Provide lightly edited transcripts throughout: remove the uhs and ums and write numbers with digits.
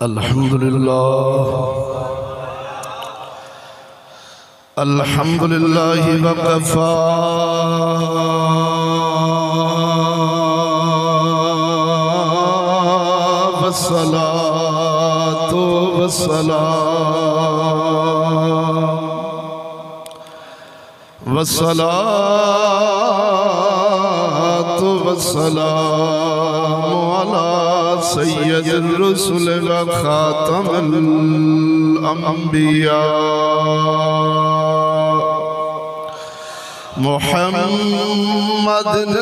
अल्हम्दुलिल्लाह वकफ़ा वस्सलातु वस्सलामु अला सय्यदिर रुसुल व खातमिल अंबिया मुहम्मदिल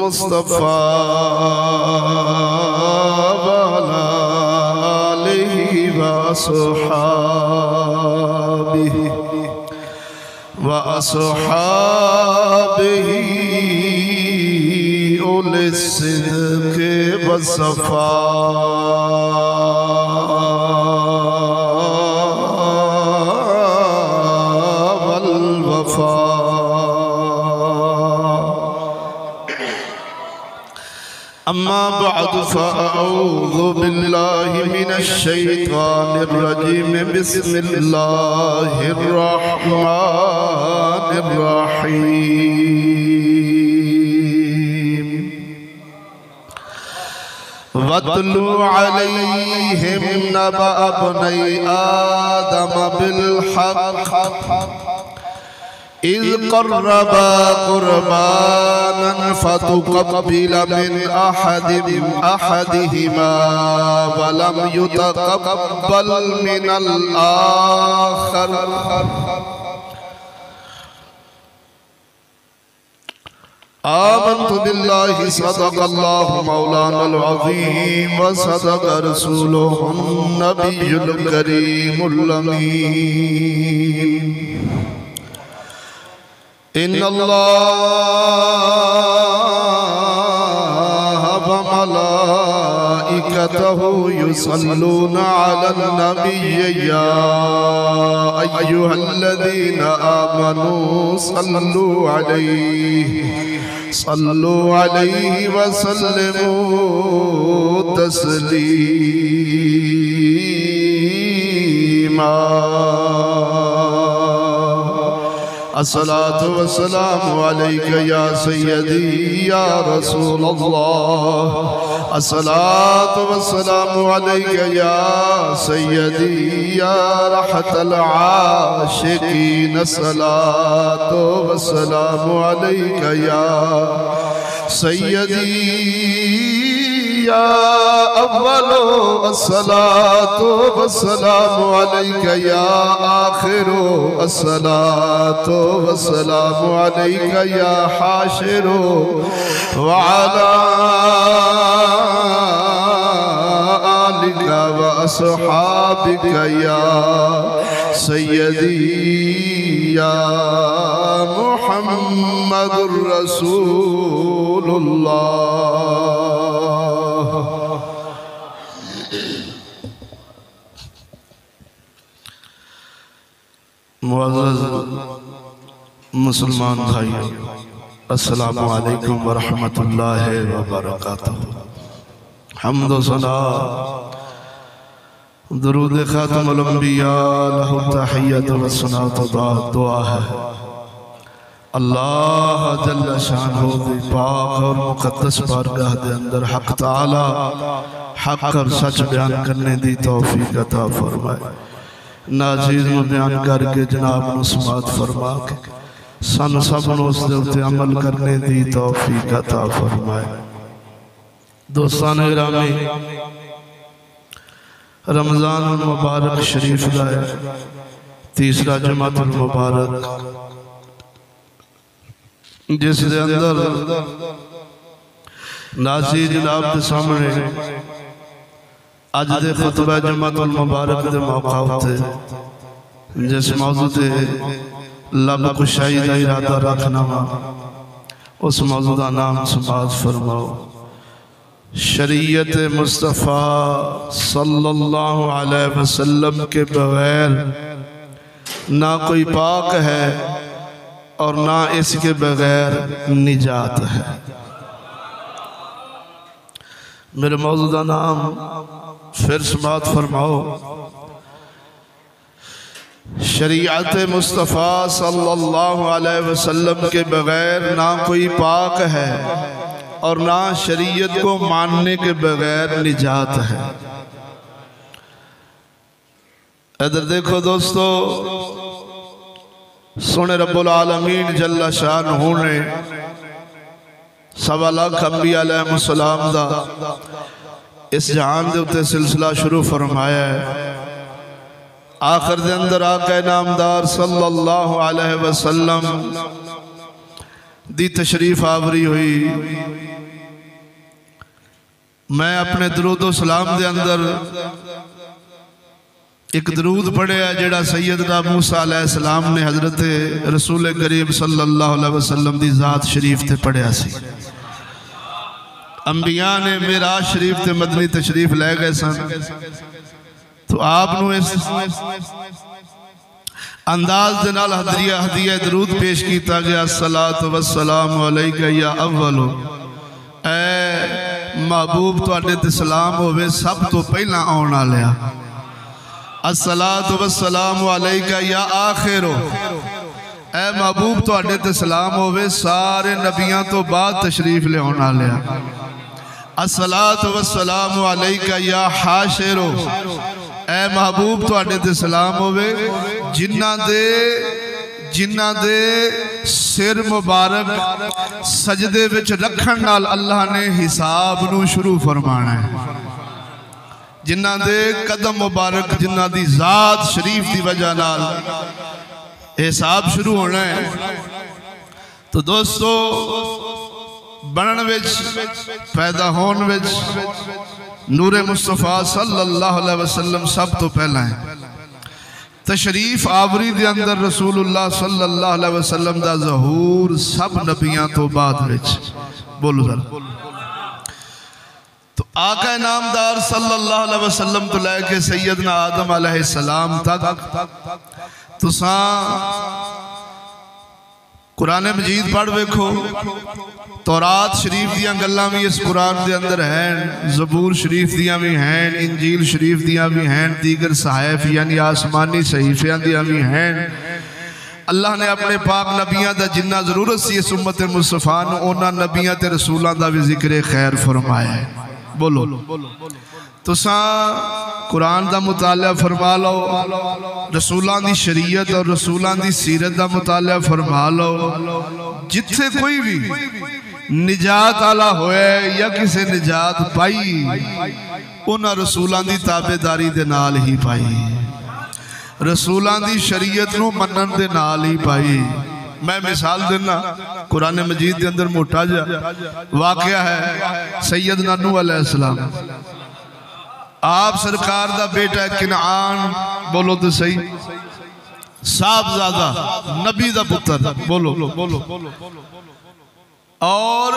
मुस्तफ़ा व अला आलिहि व अस्हाबिहि उल सिद्क़ि वस्सफ़ा वल वफ़ा। अम्मा बअद फ़अऊज़ु बिल्लाहि मिनश शैतानिर रजीम बिस्मिल्लाहिर रहमानिर रहीम। वत्लु अलैहिम नबअ इब्नै आदम बिल हक़्क़ इज़ क़र्रबा क़ुरबानन फ़तुक़ब्बिल मिन अहदिहिमा वलम युतक़ब्बल मिनल आख़र। आमन्तु बिल्लाहि सदक़ल्लाहु मौलानल अज़ीम व सदक़ रसूलुहुन नबियुल करीमुल अमीन। इन्नल्लाह व मलाइकतहु युसल्लूना अलन नबिय्य या अय्युहल्लज़ीना आमनू सल्लू अलैहि व सल्लिमू तस्लीमा। अस्सलातु वस्सलामु अलैका या सय्यदी या रसूलल्लाह। अस्सलातु वस्सलामु अलैका या सय्यदी या रहमतल आशिकीन। अस्सलातु वस्सलामु अलैका या सय्यदी या अव्वलो। अस्सलातु वस्सलामु अलैका या आखिरो। अस्सलातु वस्सलामु अलैका या हाशिरो व अला आलिका व अस्हाबिका या सय्यदी या मुहम्मदुर रसूलुल्लाह। मुअज़्ज़ज़ मुसलमान भाइयों, अस्सलामु अलैकुम व रहमतुल्लाहि व बरकातुहू। हम्द व सना दुरूद खातमुल अंबिया लहु तहिय्यतु व सनातु दुआ है। अल्लाह जल्ल शानहू दी पाक और मुक़द्दस बारगाह दे अंदर हक ताला हक और सच बयान करने दी तौफीक अता फरमाए। नाज़ीज़ में बयान करके जनाब नूं समाअत फरमा के सन सब नूं उस दे उत्ते अमल करने दी तौफीक अता फरमाए। दोस्तान गिरामी, रमज़ान मुबारक शरीफ का तीसरा जुमातुल मुबारक जिस दे अंदर नाज़ी जनाब के सामने अज दे खुतबा जुमातुल मुबारक दे मौका उत्ते जिस मौजू ते लब कुशाई का इरादा रखना वा उस मौजू का नाम समाज फरमाओ। शरीयत मुस्तफ़ा सल्लल्लाहु अलैहि वसल्लम के बगैर ना कोई पाक है और ना इसके बगैर निजात है। मेरे मौजूदा नाम फिर समात फरमाओ। शरीयत मुस्तफ़ा सल्लल्लाहु अलैहि वसल्लम के बग़ैर ना कोई पाक है और ना शरीयत को मानने के बग़ैर निजात है। इधर देखो दोस्तों, सुने रब्बुल आलमीन जल्ला शानहू ने 1.25 लाख अंबिया अलैहिमुस्सलाम दा इस जहान दे उत्ते सिलसिला शुरू फरमाया है। आखिर दे अंदर आका नामदार सल्लल्लाहु अलैहि वसल्लम दी तशरीफ आवरी हुई। मैं अपने दरूदो सलाम दे अंदर एक दरूद पढ़िया जिहड़ा सैयदना मूसा अलैहिस्सलाम ने हजरत रसूल करीम सल्लल्लाहु अलैहि वसल्लम दी ज़ात शरीफ ते पढ़िया सी। अंबिया ने मेराज शरीफ ते मदनी तशरीफ लै गए सन, तो आपनू इस अंदाज दे नाल हदिया दरूद पेश किया गया। अस्सलातु वस्सलामु अलैका या अव्वलो, ऐ महबूब तुहाडे ते सलाम होवे सब तो पहला आउण वालिया। अस्सलातु वस्सलामु अलैका या आखिरो, ऐ महबूब तुहाडे ते सलाम होवे सारे नबियां तो बाद तशरीफ लियाउण वालिया। अस्सलातु वस्सलामु अलैका या हाशिरो, ऐ महबूब तुहाडे ते सलाम होवे जिन्हां दे सिर मुबारक सजदे विच रखण नाल अल्लाह ने हिसाब नू शुरू फरमाना है। जिन्हां दे कदम मुबारक, जिन्हां दी ज़ात शरीफ दी वजह नाल हिसाब शुरू होना है। तो दोस्तों, बनन विच पैदा होने विच नूरे मुस्तफ़ा सल्लल्लाहु अलैहि वसल्लम सब तो पहला है। तशरीफ आवरी दे अंदर रसूलुल्लाह सल्लल्लाहु अलैहि वसल्लम दा ज़हूर सब नबियां तो बाद विच। बोलो जरा। तो आका नामदार सल्लल्लाहु अलैहि वसल्लम तो लैके सैयदना आदम अलैहिस्सलाम तक तुसा कुरान मजीद पढ़ वेखो। तौरात शरीफ दियां गल्लां भी इस कुरान दे अंदर हैं, ज़बूर शरीफ दियां भी हैं, इंजील शरीफ दियां भी हैं, दीगर सहाइफ यानी आसमानी सहीफियां दियां भी हैं। अल्लाह ने अपने पाक नबियां दा जिन्ना जरूरत सी इस उम्मत मुस्तफ़ा नूं उन्हां नबियां ते रसूलां दा भी जिक्र खैर फरमाया है। बोलो तुसा कुरान दा मुताला फरमा लो, रसूलां दी शरीयत और रसूलां दी सीरत दा मुताला फरमा लो। जिथे कोई भी निजात आला होए या किसी निजात पाई उन्हां रसूलां दी ताबेदारी दे नाल ही पाई, रसूलां दी शरीयत नूं मनन दे नाल ही पाई। मैं मिसाल देना, कुरान मजीद के अंदर मोटा जा वाकया है। सैयदना नूह अलैहिस्सलाम, आप सरकार दा बेटा किनान, बोलो तो सही, साहबजादा नबी दा पुत्र, बोलो। और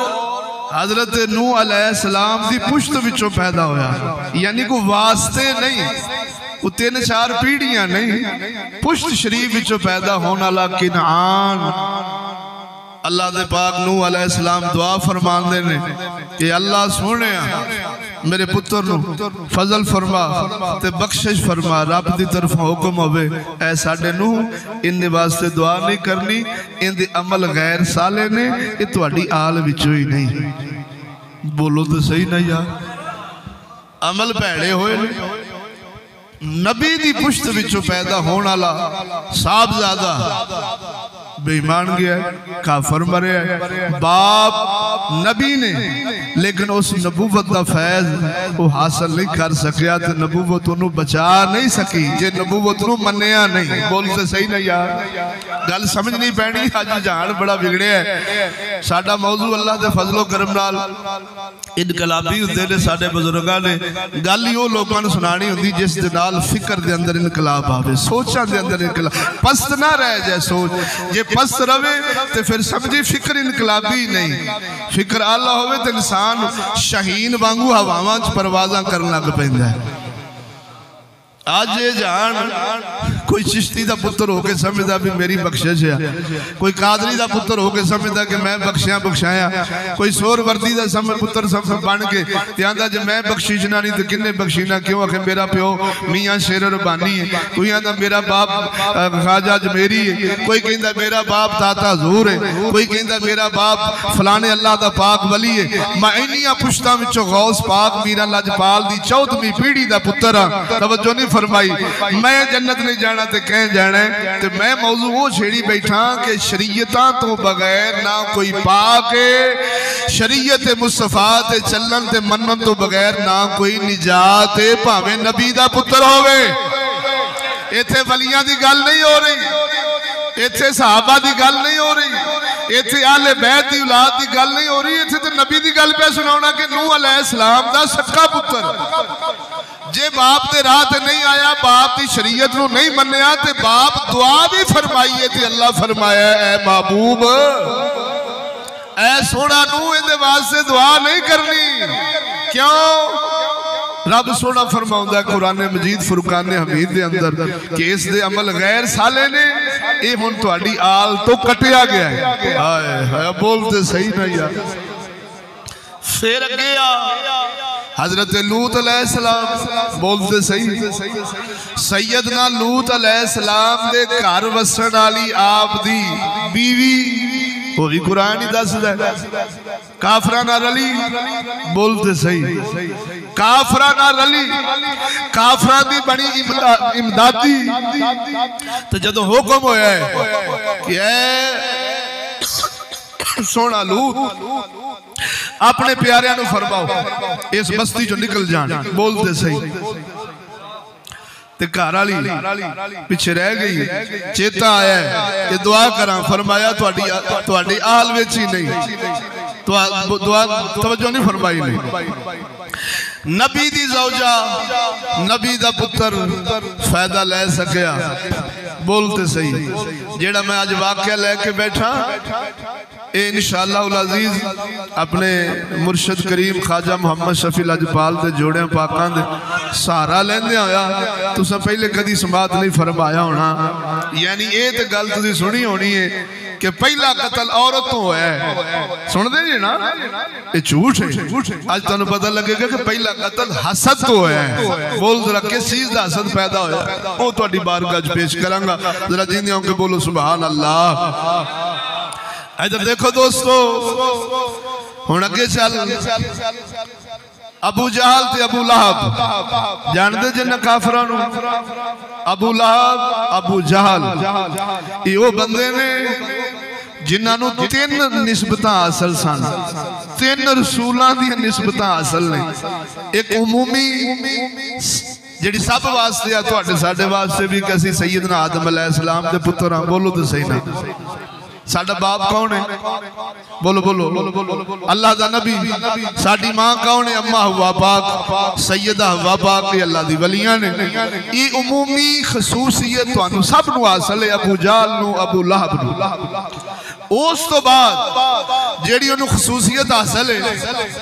हजरत नूह अलैहिस्सलाम दी पुश्त विचों पैदा होया, यानी को वास्ते नहीं, 3-4 पीढ़ियां नहीं, पुश्त शरीफ विचों पैदा होने वाला किनान। अल्लाह दे पाक नूह अलैहिस्सलाम दुआ फरमांदे ने कि अल्लाह सोने मेरे पुत्र नूं फजल फरमा ते बख्शिश फरमा, रब दी तरफ हुक्म होवे ऐ साडे नूह इन वास्ते दुआ नहीं करनी, इनदे अमल गैर साले ने, ये तुहाडी आल विचों ही नहीं। बोलो तो सही ना यार, अमल भैड़े होए ने। नबी दी पुश्त विचों पैदा होने वाला साहबजादा बेईमान गया, काफर मरे, बाप नबी ने, लेकिन उस नबूवत का फैज वो हासिल नहीं कर सकिया, तो नबूवत उन्होंने बचा नहीं सकी जे नबूवत नूं मन्निया नहीं। बोलते सही ना यार, गल समझ नहीं पैनी। अज जहान बड़ा बिगड़िया है। साडा मौजू अल्लाह के फजलो करम नाल इनकलाबी हुंदे ने साडे बुजुर्गां ने। गल ही वो लोगों को सुनानी हुंदी जिस दे नाल फिक्र दे अंदर इनकलाब आवे, सोचां दे अंदर इनकलाब, पस्त ना रह जाए सोच। जे पस्त रवे तो फिर समझी फिक्र इनकलाबी नहीं, फिक्र आला होवे तो इंसान शाहीन वांगू हवावां च परवाज़ां करन लग पैंदा है। आज ये जान कोई चिश्ती का पुत्र होके समझदा भी मेरी बख्शिश है, कोई कादरी का पुत्र होके समझदा कि मैं बख्शिया बख्शाया, कोई सोहरवर्दी का पुत्र बन के आंदा जे मैं बख्शीशना नहीं तो किन्ने बख्शीना, क्यों आखे मेरा प्यो मियाँ शेर रबानी है, कोई आंदा मेरा बाप ख्वाजा अजमेरी है, कोई कहता मेरा बाप ताता हजूर है, कोई कहता मेरा बाप फलाने अल्लाह का पाक वली है। मैं इन्नियां पुश्तां विचों गौस पाक मीरा लजपाल दी 14वीं पीढ़ी का पुत्र हाँ। तवज्जो नहीं फरमाई। मैं जन्नत नहीं जाना ते कह जाना है, ते मैं मौजू वो छेड़ी बैठा कि शरीयतां तो बगैर ना कोई पाक है, शरीयत मुस्तफा ते चलन ते मनन तो बगैर ना कोई निजात है, भावें नबी दा पुत्र होवे। इत्थे वलियां दी गल नहीं हो रही, इत्थे सहाबा दी गल नहीं हो रही, इत्थे आले बैत दी औलाद दी गल नहीं हो रही, इत्थे ते नबी दी गल पे सुनाउणा कि नूह अलैहिस्सलाम दा सक्का पुत्र जे बाप दे राह ते नहीं आया, बाप की शरीयत नूं नहीं मन्निया, ते बाप दुआ भी फरमाई है ते अल्लाह फरमाया ऐ महबूब ऐ सोना नूह इहदे वास्ते दुआ नहीं करनी। क्यों? रब सोना फरमाउंदा कुरान मजीद फुरकान हमीद दे अंदर कि इस दे अमल गैर साले ने ये हुण तुहाडी आल तो कटिया गया है। हाय हाय बोलते सही ना यार। फिर अगे हजरत लूत अलैहिस्सलाम बोलते सही, सैयदना लूत अलैहिस्सलाम दे घर वसण वाली आप दी बीवी वो भी कुरान ही दसदा है, काफरा ना रली। बोलते सही, काफरा ना रली, काफरा दी बड़ी इमदादी। तो जदों हुक्म होया है कि सोना लूत अपने प्यारियां नूं फरमाओ इस बस्ती चो निकल जान। बोलते सही, ते घर वाली पिछे रह गई। चेता आया कि दुआ करा, फरमाया तुहाडी आल विच ही नहीं, दुआ तवज्जो नहीं फरमाई। नहीं नबी दी ज़ौजा नबी दा पुत्र फायदा ले सकिया। बोलते सही, जेड़ा मैं आज वाकया लेके बैठा इंशाअल्लाह अज़ीज़ अपने मुर्शद करीम ख्वाजा मुहम्मद शफी लजपाल दे जोड़े पाकां दे सहारा लेंदे होया तुसां पहले कदी समात नहीं फरमाया होना। यानी ये तो गल तुसीं सुनी होनी है कि पहला कतल औरत तो होया है। सुनदे जी ना, ये झूठ है। आज तुहानूं पता लगेगा कि पहला कतल हसद तो होया है। बोल जरा किस चीज का हसद पैदा होया, वो तुहाडी बारगाह च पेश करांगा। जरा जिंदे होके बोलो सुभान अल्लाह। इधर देखो दोस्तों, हुण अगे चल अबू जहल ते अबू लहब जानते जिन्ना काफरां नूं। अबू लहब अबू जहल ये वो बंदे ने जिन्हों तीन निस्बत हासिल सन, तीन रसूलों दी निस्बत हासिल ने। एक उमूमी जिहड़ी सब वास्ते आ, तुहाडे साडे वास्ते भी कि सैयदना आदम अलैहिस्सलाम दे पुत्र हां। बोलो तो सही ना, साडा बाप कौन है? बोलो बोलो अल्लाह दा नबी। साडी मां कौन है? अम्मा हवा पाक, सैयदा हवा पाक ये अल्लाह दी वलियां ने। ये उमूमी खसूसियत तुहानू सब नू हासिल है, अबू जहल नू अबू लहब नू। उस तो बाद जेड़ी उन्हें खसूसियत हासिल है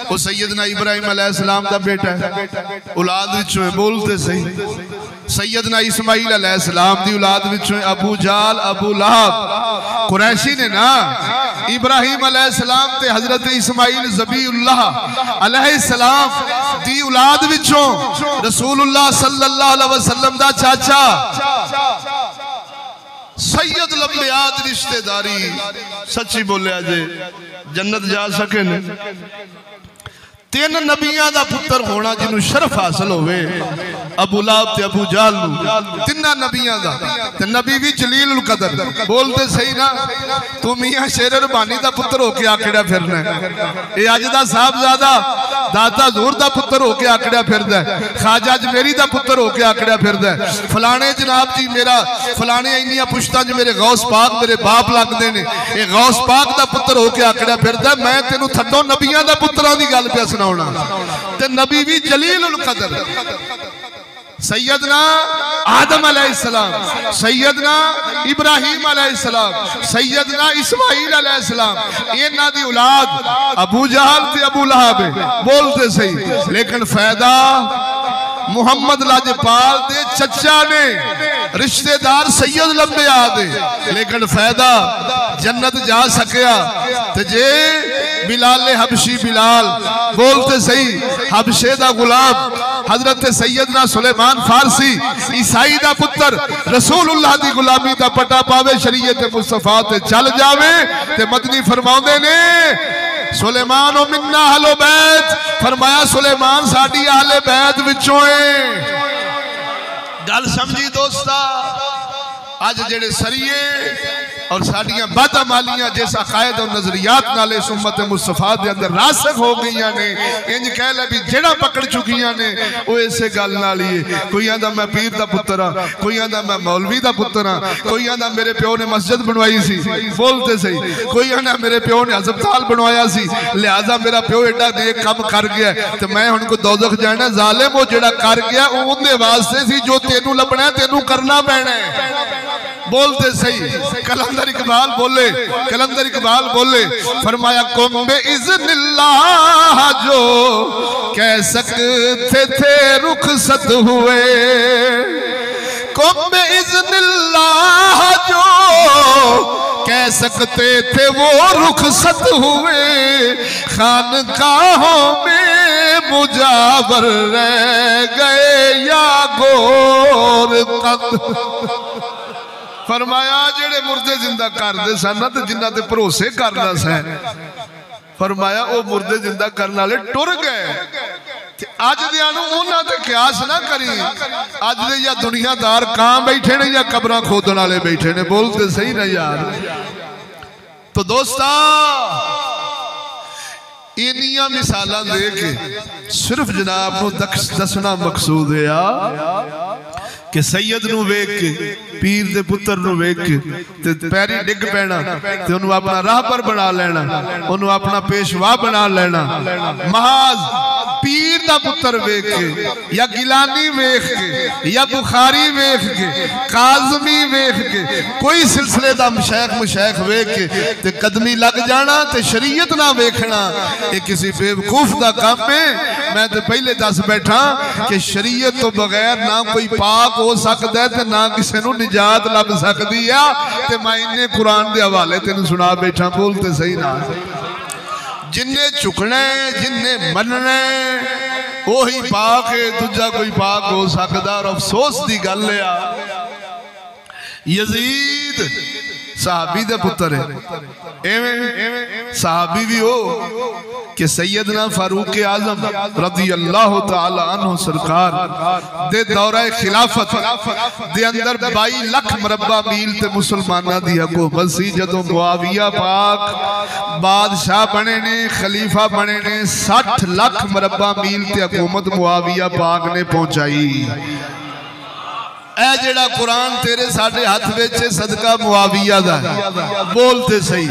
वो सैयदना इब्राहिम अलैहिस्सलाम दा बेटा है, औलाद विचों। बोलते सही, सैयदना इस्माइल अलैहिस्सलाम दी औलाद विचों अबू जहल अबू लहब कुरैशी ने ना इब्राहिम अलैहिस्सलाम ते हजरत इस्माइल ज़बीउल्लाह अलैहिस्सलाम दी औलाद विचों रसूलुल्लाह सल्लल्लाहु अलैहि वसल्लम दा चाचा सैयद लंबियात रिश्तेदारी। सच्ची बोलिया जे जन्नत जा सके न। तीन नबियां दा पुत्र होना जिन्हों शरफ हासिल होवे, अबू लहब ते अबू जहल तिना नबियां दा। ते नबी भी जलीलुल कदर। बोलते सही ना, तू मियां शेर रबानी दा पुत्र होके आकड़िया फिरना है। ये अज दा साहबजादा दाता हजूर दा पुत्र होके आकड़िया फिरदा है, ख्वाजा अजमेरी दा पुत्र होके आकड़िया फिरदा है, फलाने जनाब जी मेरा फलाने इन्नियां पुश्तां च मेरे गौस पाक मेरे बाप लगदे ने, ये गौस पाक दा पुत्र होके आकड़िया फिरदा। मैं तेनू थड्डो नबियां दा पुत्रां दी गल पे सुनाउणा। ते नबी भी जलीलुल कदर सैयदना आदम अलैहिस्सलाम, सैयदना इब्राहिम अलैहिस्सलाम, सैयदना इस्माइल अलैहिस्सलाम, इन्हां दी औलाद अबू जहल ते अबू लहब। बोलते सही, लेकिन फायदा मुहम्मद लाजपाल दे चचा ने रिश्तेदार सैयद लंबे आदे, लेकिन फायदा जन्नत जा सकया ते जे बिलाल हबशी बिलाल बोलते सही हबशे दा गुलाम हजरत सैयदना सुलेमान फारसी ईसाई दा पुत्र रसूलुल्लाह दी गुलामी दा पटा पावे शरीयत मुस्तफा ते चल जावे ते मदनी फरमाउंदे ने सुलेमान ओ मिन्ना अहले बैत, फरमाया सुलेमान साडी अहले बैत विचों है। गल समझी दोस्ता, अज जेड़े सरिये और साड़ियां बदअमालियां जिस अकायद और नजरियात नाले उम्मत मुस्तफा दे अंदर रासख हो गई ने, इंज कह ले भी जेड़ा पकड़ चुकियां ने वो इसे गल नाल ही है। कोई आंदा मैं पीर दा पुत्र हां, कोई आंदा मैं मौलवी दा पुत्र हां, कोई आंदा मेरे प्यो ने मस्जिद बनवाई सी, बोलते सही, कोई आंदा मेरे प्यो ने हस्पताल बनवाया सी लिहाजा मेरा प्यो एडा नेक काम कर गया ते मैं हुण को दोजख जाना। जालिम वो जेड़ा कर गया वो उहदे वास्ते सी जो तेनू लभना तेनू करना पैना है। बोलते सही कलंदर इकबाल बोले, कलंदर इकबाल बोले फरमाया कुम बे इज़्निल्लाह जो कह सकते थे रुखसत हुए, कुम बे इज़्निल्लाह जो कह सकते थे वो रुखसत हुए, खानकाहों में मुजावर रह गए या गोर कद। फरमाया जेड़े मुर्दे जिंदा करते सन ते जिन्हां ते भरोसे करना सा, फरमाया वो मुर्दे जिंदा करने वाले टुर गए। अज दियां नूं उन्हां ते क्यास ना करी, अज दे या दुनियादार कां बैठे ने या कबरां खोदण वाले बैठे ने। बोलते सही ना यार। तो दोस्ता इन्नियां मिसालां दे के सिर्फ जनाब नूं दसना मकसूद है कि सैयद नूं वेख के पीर दे पुत्र नूं वेख के ते पैरी डिग पैना ते उन्होंने अपना राहबर बना लेना, उन्होंने अपना पेशवा बना लेना। महाज पीर दा पुत्र वेख के या गिलानी वेख के या बुखारी वेख के काज़मी वेख के कोई सिलसिले दा मुशैख वेख के ते कदमी लग जाना ते शरीयत ना वेखना, ये किसी बेवकूफ दा काम है। मैं तो पहले दस बैठा कि शरीयत तो बगैर ना कोई पाक हो सकता है ते ना किसी नूं निजात लग सकती है। ते मैं इन्ने कुरान दे हवाले तेन सुना बैठा। बोलते सही ना, जिन्ने झुकना जिन्ने मनना वही पाक है, दूजा कोई पाक हो सकता। और अफसोस की गल है यजीद सहाबी दे पुत्र है, एवें सहाबी भी हो कि सैयदना फारूक आजम रज़ी अल्लाह तआला अन्हु सरकार दे दौरा खिलाफत दे अंदर 22 लाख मरबा मील ते मुसलमाना दी हुकूमत सी। जदों मुआविया पाक बादशाह बने ने, खलीफा बने ने, 60 लाख मरबा मील ते हुकूमत मुआविया पाक ने पहुंचाई। ऐ जेड़ा कुरान तेरे साडे हाथ विच सदका मुआविया दा। बोलते सही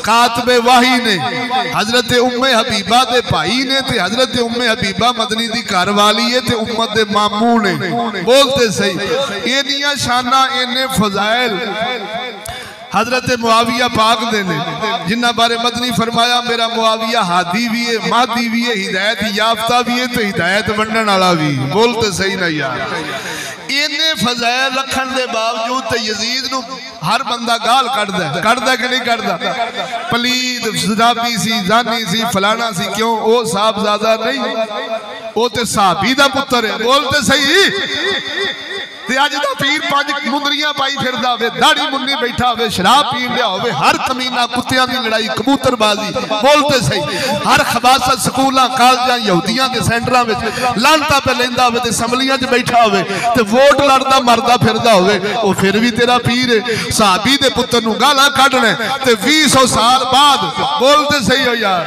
कातबे वाही ने हजरत उम्मे हबीबा दे भाई ने ते हजरत उम्मे हबीबा मदनी दी घर वाली है ते उम्मत दे मामू ने। बोलते सही इन्नियां शाना इन्ने फजाइल हजरत मुआविया पाक दे ने जिन्ना बारे मदनी फरमाया मेरा मुआविया हादी भी है, मादी भी है, हिदायत याफ्ता भी है तो हिदायत वंडन वाला भी। बोलते सही ना यार। इन्ने फजाइल रखने के बावजूद तो यजीद नूं हर बंदा गाल कढ़दा कि नहीं कढ़दा। पलीद शराबी सी, जानी सी, फलाना सी, क्यों वो साहबजादा नहीं, वो तो साहबी दा पुत्र है। बोलते सही ते अज दा पीर 5 मुंदरियां पाई फिरदा होवे, दाढ़ी मुन्नी बैठा होवे, शराब पी लिया होवे, हर कमीना कुत्तियां दी लड़ाई कबूतरबाजी। बोलते सही हर खबासत स्कूलां कॉलेजां यहूदियां के सेंटरां विच लानता पे लैंदा होवे ते असैम्बलियां च बैठा होवे ते वोट लड़दा मरदा फिरदा होवे, वो फिर भी तेरा पीर है। सहाबी दे पुत्र नूं गालां कढणे ते 200 साल बाद। बोलते सही हो यार।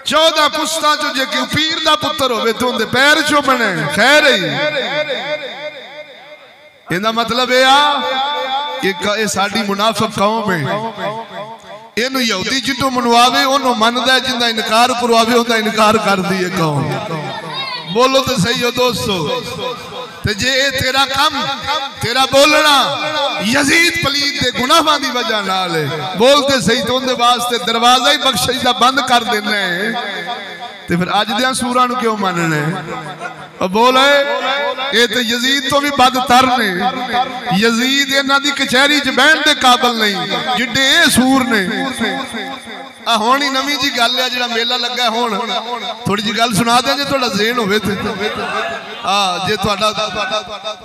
14 पुस्तां चो जे कोई पीर दा पुत्र होवे तो उनदे पैर चुमने खैर ही। इहदा मतलब यह कि साडी मुनाफिक कौम है। इनू यहूदी जिन्हों मनवावे उन्होंने मनदा है, जिंदा इनकार करवावे उनका इनकार कर दी है कौम। बोलो तो सही हो दोस्तों। ते जे तेरा कम तेरा बोलना यजीद पलीद दे गुनाहां दी वजह नाल है। बोलते सही तो उनदे वास्ते दरवाजा ही बख्शिश दा बंद कर देना है। ते फिर अज दियां सूरां नूं क्यों मनना है? बोल ये तो यजीद तो भी बदतर ने। यजीद इन्हां दी कचहरी च बहन दे काबिल नहीं जिड्डे ये सूर ने। हुण ही नवीं जी गल है जिहड़ा मेला लगा हुण थोड़ी जी गल सुना दें जे तुहाडा ज़हन होवे ते। हाँ जे तुहाडा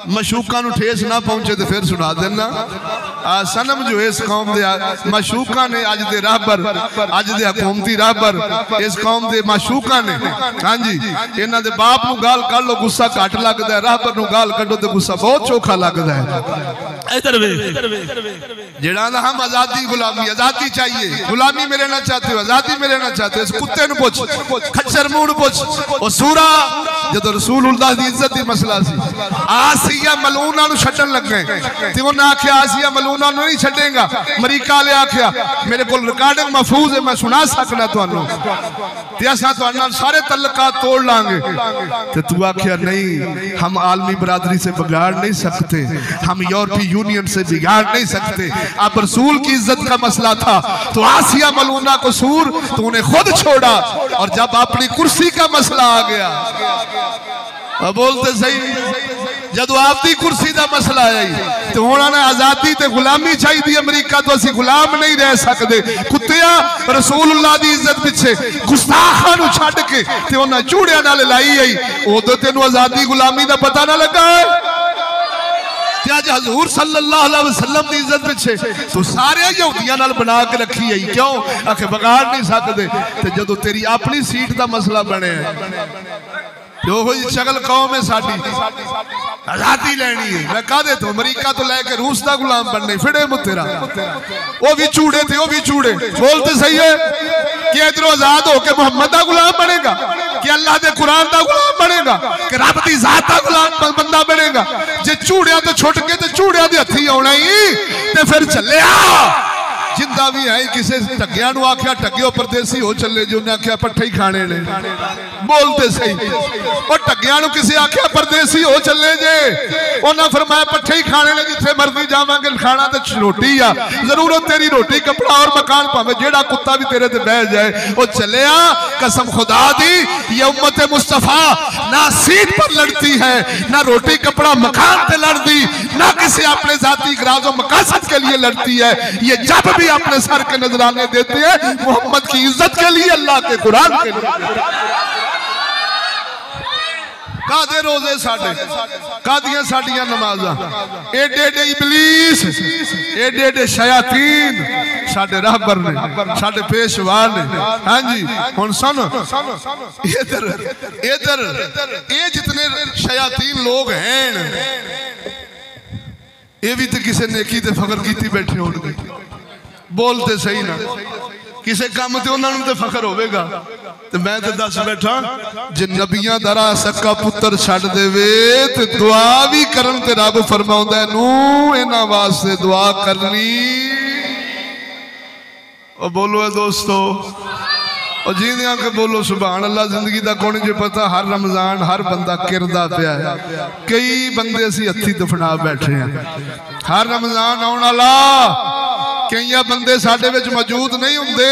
मशूकां नूं ठेस ना पहुंचे तो फिर सुना देना। सनम जो इस कौम दे मशूकां ने अज दे राहबर अज दे हुकूमती राहबर इस कौम दे मशूकां ने। हाँ जी इन्हां दे बाप नूं गाल कढ लो गुस्सा घट लगदा है, राहबर नूं गाल कढो तो गुस्सा बहुत चोखा लगदा है। इधर वे जेड़ा हम आजादी गुलामी आजादी चाहिए गुलामी में रहना चाहते हो आजादी में रहना चाहते हो इस कुत्ते नूं पुछ खच्चर मुंह नूं पुछ ओ सूरा जदों रसूलुल्लाह दी इज्जत दी मसला सी आसिया मलूना नूं छड्डण लगे ते उन्हां आख्या आसिया मलूना नूं नहीं छड्डेगा। अमरीका ले आख्या मेरे कोल रिकॉर्डिंग महफूज है मैं सुना सकना तुहानूं ते असां तुहाडे नाल सारे तल्लुकात तोड़ लांगे ते तू आख्या नहीं हम आलमी बरादरी से बिगाड़ नहीं सकते, हम यूरोपीय यूनियन से बिगाड़ नहीं सकते। अब रसूल की इज्जत का मसला था तो आसिया मलूना को सूर तो उन्हें खुद छोड़ा और जब अपनी कुर्सी का मसला आ गया बोलते सही जदों आपकी कुर्सी का मसला है तो उन्होंने आजादी ते गुलामी चाहिए अमरीका तो असं गुलाम नहीं रह सकते। कुत्तिया रसूलुल्लाह दी इज्जत पिछे गुस्ताखां नूं छड्ड के ते उन्हां चूड़ियां नाल लाई आई उदों तेनों आजादी गुलामी का पता ना लगा है। अज हजूर सल्लल्लाहु अलैहि वसल्लम की इज्जत पिछे तो सारे यहूदियों नाल बना के रखी है क्यों आखे बिगाड़ नहीं सकते। ते जदों तेरी अपनी सीट का मसला बने जो शगल कौम है साडी आजादी लेनी है मैं कहदे तो अमरीका तो लैके रूस का गुलाम बनने फिड़े मुतेरा वो भी चूड़े थे वो भी चूड़े बोलते सही है कि इधरों आजाद होके मोहम्मद का गुलाम बनेगा कि अल्लाह के कुरान का गुलाम बनेगा कि रब की जात का गुलाम बंदा बनेगा। जे चूड़िया तो छुट के तो चूड़िया के हथी आना ही तो फिर चले जिंदा भी है किसी टग्गिया आख्या टग्गियो परदेसी हो चले जो उन्हें आख्या पट्ठे ही खाने ने बोलते सही और टग्गिया किसी आख्या परदेसी हो चले जे उन्हें फरमाया पट्ठे ही खाने ने जिथे मर्जी जावांगे खाना तो रोटी आ जरूरत तेरी रोटी कपड़ा और मकान भावे जेड़ा कुत्ता भी तेरे ते बह जाए वो चले कसम खुदा दी ये उम्मत मुस्तफा ना सीट पर लड़ती है ना रोटी कपड़ा मकान पे लड़ती ना किसी अपने जाती गराजों मकासद के लिए लड़ती है। ये जब भी अपने सर के नजराने देते हैं मोहम्मद की इज्जत के लिए अल्लाह के कुरान के लिए। कादे रोजे साडे कादियां साडियां नमाज़ां एडे एडे इबलीस एडे एडे शयातीन साडे रहबर ने साडे पेशवा ने। हाँ जी हुण सुन इधर इधर ये जितने शयातीन लोग हैं ये भी तो किसी नेकी ते फखर की बैठे होंगे बोलते सही ना किसी काम ते उन्होंने तो फखर होगा तो मैं तो दस बैठा जे नबियां दरा सक्का पुत्र छड़ देवे ते दुआ भी करन ते रब फरमाउंदा नू इन्हां वास्ते दुआ करनी। ओ बोलो दोस्तों और जींदियां के बोलो सुभान अल्लाह। जिंदगी का कौन जो पता हर रमजान हर बंदा किरदा पिया है कई बंदे असी हथी दफना बैठे हैं हर रमजान आने वाला कई बंदे साडे विच मौजूद नहीं हुंदे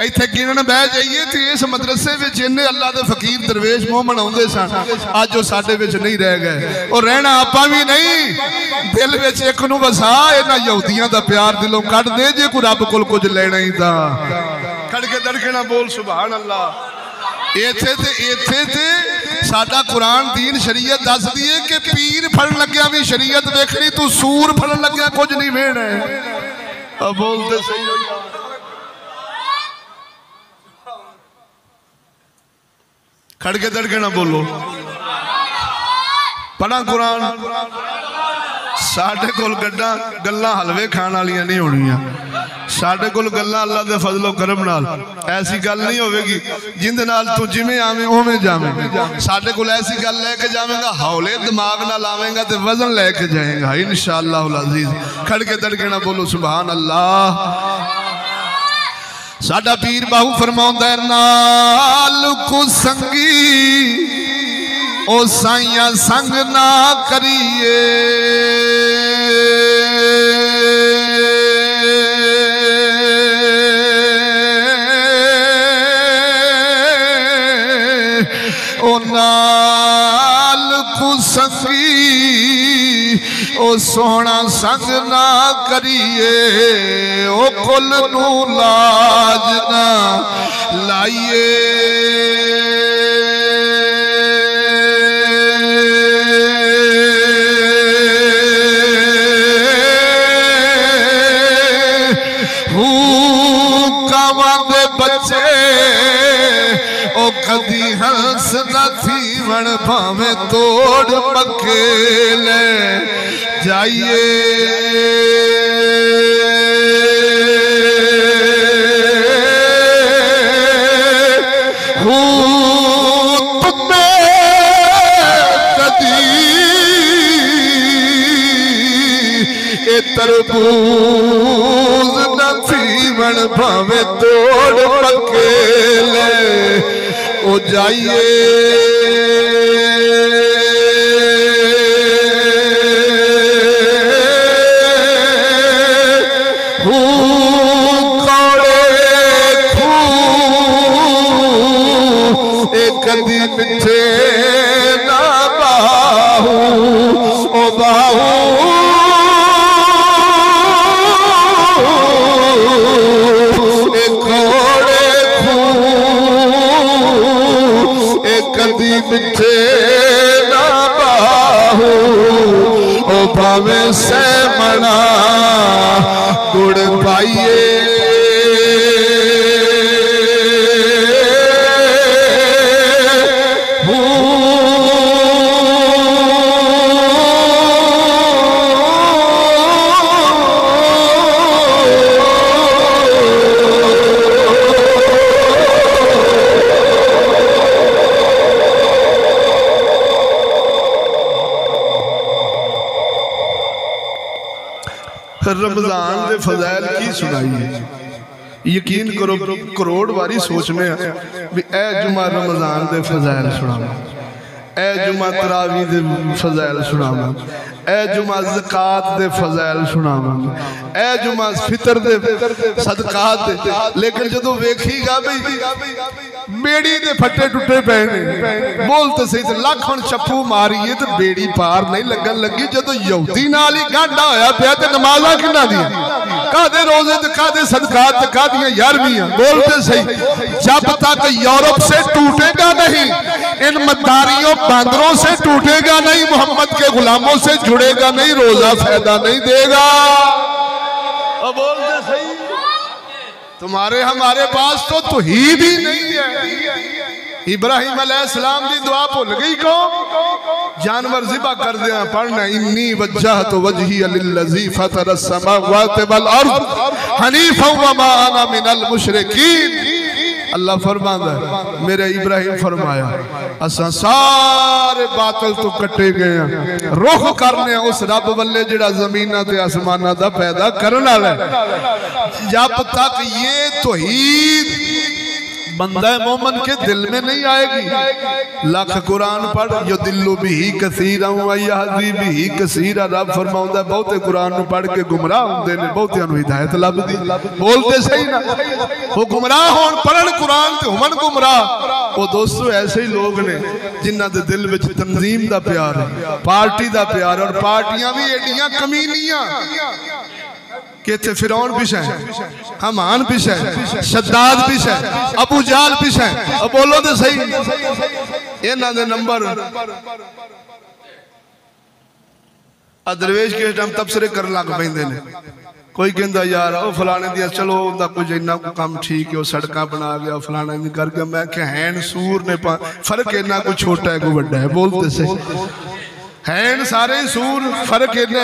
इत्थे गिनन बह जाइए तो इस मदरसे विच इन्ने अल्लाह दे फकीर दरवेश मुंह मनाउंदे सन अज वो साडे विच नहीं रह गए और रहना आपां भी नहीं दिल विच एक नूं वसा इन्हां यहूदियां दा प्यार दिलों कढ दे जे कोई रब कोल कुछ लेना ही तां खड़के दड़के ना बोल सुभान अल्लाह। इत्थे ते साडा कुरान दीन शरीयत दस दी है कि पीर फड़न लग्या भी शरीयत वेखनी तू सूर फड़न लग्या कुछ नहीं वेखना है। बोलते सही खड़के दड़के ना बोलो पढ़ा कुरान साडे कोल गल्लां हलवे खाण वालियां नहीं होणियां साडे कोल गल्लां अल्लाह दे फजलो करम नाल ऐसी गल नहीं होगी जिंदे नाल तू जिवें आवें उवें जावें। साडे कोल ऐसी गल लेके जावेंगा हौले दिमाग नाल आवेंगा ते वजन लेके जाएगा इंशाअल्लाह अजीज। खड़के दड़के ना बोलो सुभान अल्लाह। साडा पीर बाहू फरमाउंदा नाल को संगी ओ साइया संग ना करिए नाल कुसंगी ओ सोना संग ना करिए ओ कुल नू लाज ना लाइए बच्चे ओ कदी हंस न थी वण भावे तोड़ पक्के ले जाइए तरबूज न थीवण भावे तोड़ पके ले ओ जाइए कदी मिठे ना बाहू ओ बाहू कदी मिठे ना बाहू ओ भावे से मना गुड़ पाइए रमजान दे फज़ैल की सुनाइए यकीन करो करोड़ बारी सोचने भी ए जुमा रमजान दे फज़ैल सुनावा ए जुमा तरावी दे फज़ैल सुनावा ए जुमा ज़कात दे फज़ैल सुनावा ए जुमा फितर दे सदकात दे लेकिन जदों वेखीगा भाई बेड़ी दे फट्टे टुटे पे बोल तो सही लख हुण चप्पू मारीए तो बेड़ी पार नहीं लगन लगी जदों यहूदी नाल ही गांडा होया पिया ते नमाज़ां किन्ना दी कादे रोजे ते कादे सदकात ते कादियां 11वीं बोलते सही जब तक यूरोप से टूटेगा नहीं इन मद्दारियों बंदरों से टूटेगा नहीं मोहम्मद के गुलामों से जुड़ेगा नहीं रोजा फायदा नहीं देगा बोलते सही तुम्हारे हमारे पास तो तौहीद ही नहीं है इब्राहिम अलैहिस्सलाम की दुआ भूल गई कौम जानवर ज़िबा कर दिया पढ़ना इन्नी वज्जहतु वजही लिल्लज़ी फ़तरस समावाति वल अर्ज़ हनीफ़न व मा अना मिनल मुशरिकीन अल्लाह फरमांदा मेरे इब्राहिम फरमाया असा सारे बातल तो कटे गए रुख करने उस रब वल्ले जिहड़ा ज़मीनां ते आसमानां दा पैदा करन वाला जब तक ये तौहीद बंदा मोमन के दिल में नहीं आएगी लख कुरान पढ़ यो दिल्लु भी कसीरा यहदी भी कसीरा रब फरमाउंदा बहुते कुरान नु पढ़ के गुमराह हुंदे ने बहुतियां नु हिदायत लभदी बोलते सही ना वो गुमराह होण पढ़न कुरान ते हुमन गुमराह वो दोस्तों ऐसे ही लोग ने जिन्हां दे दिल विच तंजीम दा प्यार है पार्टी दा प्यार और पार्टियां भी एडियां कमीनियां कि फिरौन पिछे हमान पिछे शद्दाद पिछे अबू जाल पिछे बोलो तो सही इन्हां दे नंबर दरवेश के टाइम तबसरे कर लग पैंदे ने कोई कहंदा यार ओ फलाने दिया चलो उनका कुछ इन्ना काम ठीक है सड़क बना गया फलाना नहीं कर गया मैं क्या हैन सूर ने फर्क इन्ना कोई छोटा है कोई बड़ा है बोलते सही हैं सारे सूर फर्क इन्ना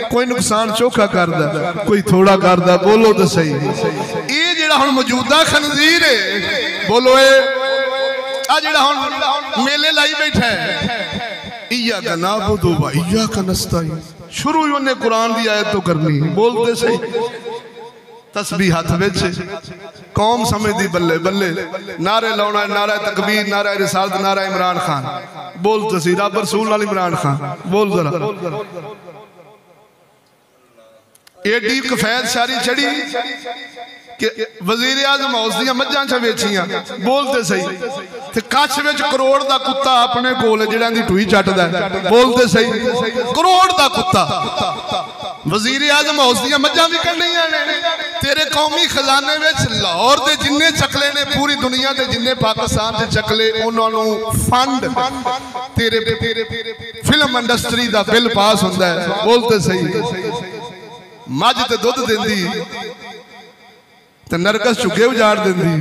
कोई नुकसान चोखा करदा कोई थोड़ा करदा बोलो तो सही ये जेड़ा हुण मौजूदा खनजीर है बोलो ए आ जेड़ा हुण मेले लाई बैठा है इय्याका नअबुदु व इय्याका नस्तईन शुरू ही उन्हें कुरान की आयत तो करनी बोलते सही तस्बीह हाथ विच कौम समझदी बल्ले बल्ले नारे लाउणा नारा तकबीर नारा रिसालत नारा इमरान खान बोलते सी रब रसूल नाल इमरान खान बोल जरा एडी कफैत सारी चढ़ी कि वजीर आजम हाउस दी मझां च वेचियां बोलते सही ते कच्छ विच करोड़ दा कुत्ता अपने कोल जिहड़ा दी टूई चटदा बोलते सही करोड़ दा कुत्ता वजीर आजम हाउस दी मझां भी कढ़नियां ने तेरे कौमी खजाने विच लाहौर दे जिन्ने चकले ने पूरी दुनिया दे जिन्ने पाकिस्तान दे चकले उन्हां नूं फंड तेरे फिल्म इंडस्ट्री दा बिल पास हुंदा है बोलते सही मझ ते दुध देंदी ते नरकस झुगे उजाड़ देंदी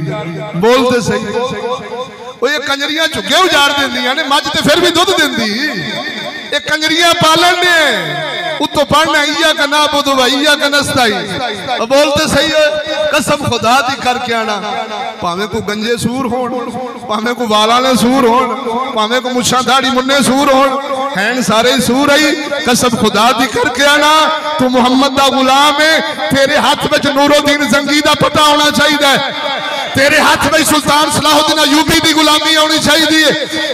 बोलते सही वो ये कंजरियां झुगे उजाड़ देंदियां ने मझ ते फिर भी दुध देंदी ये कंजरियां पालन ने उतो पढ़ना इया का ना बुध इया का नस्ताई बोलते सही है कसम खुदा दी करके आना भावे को गंजे सूर होण भावे को वाला ने सूर होण भावे को मुछां दाढ़ी मुन्ने सूर होण हैं सारे सूर आई कसम खुदा दी करके आना तू मुहम्मद दा गुलाम है तेरे हाथ में नूरुद्दीन जंगी दा पता होना चाहिए तेरे हाथ में सुल्तान सलाहुद्दीन अय्यूबी दी गुलामी आनी चाहिए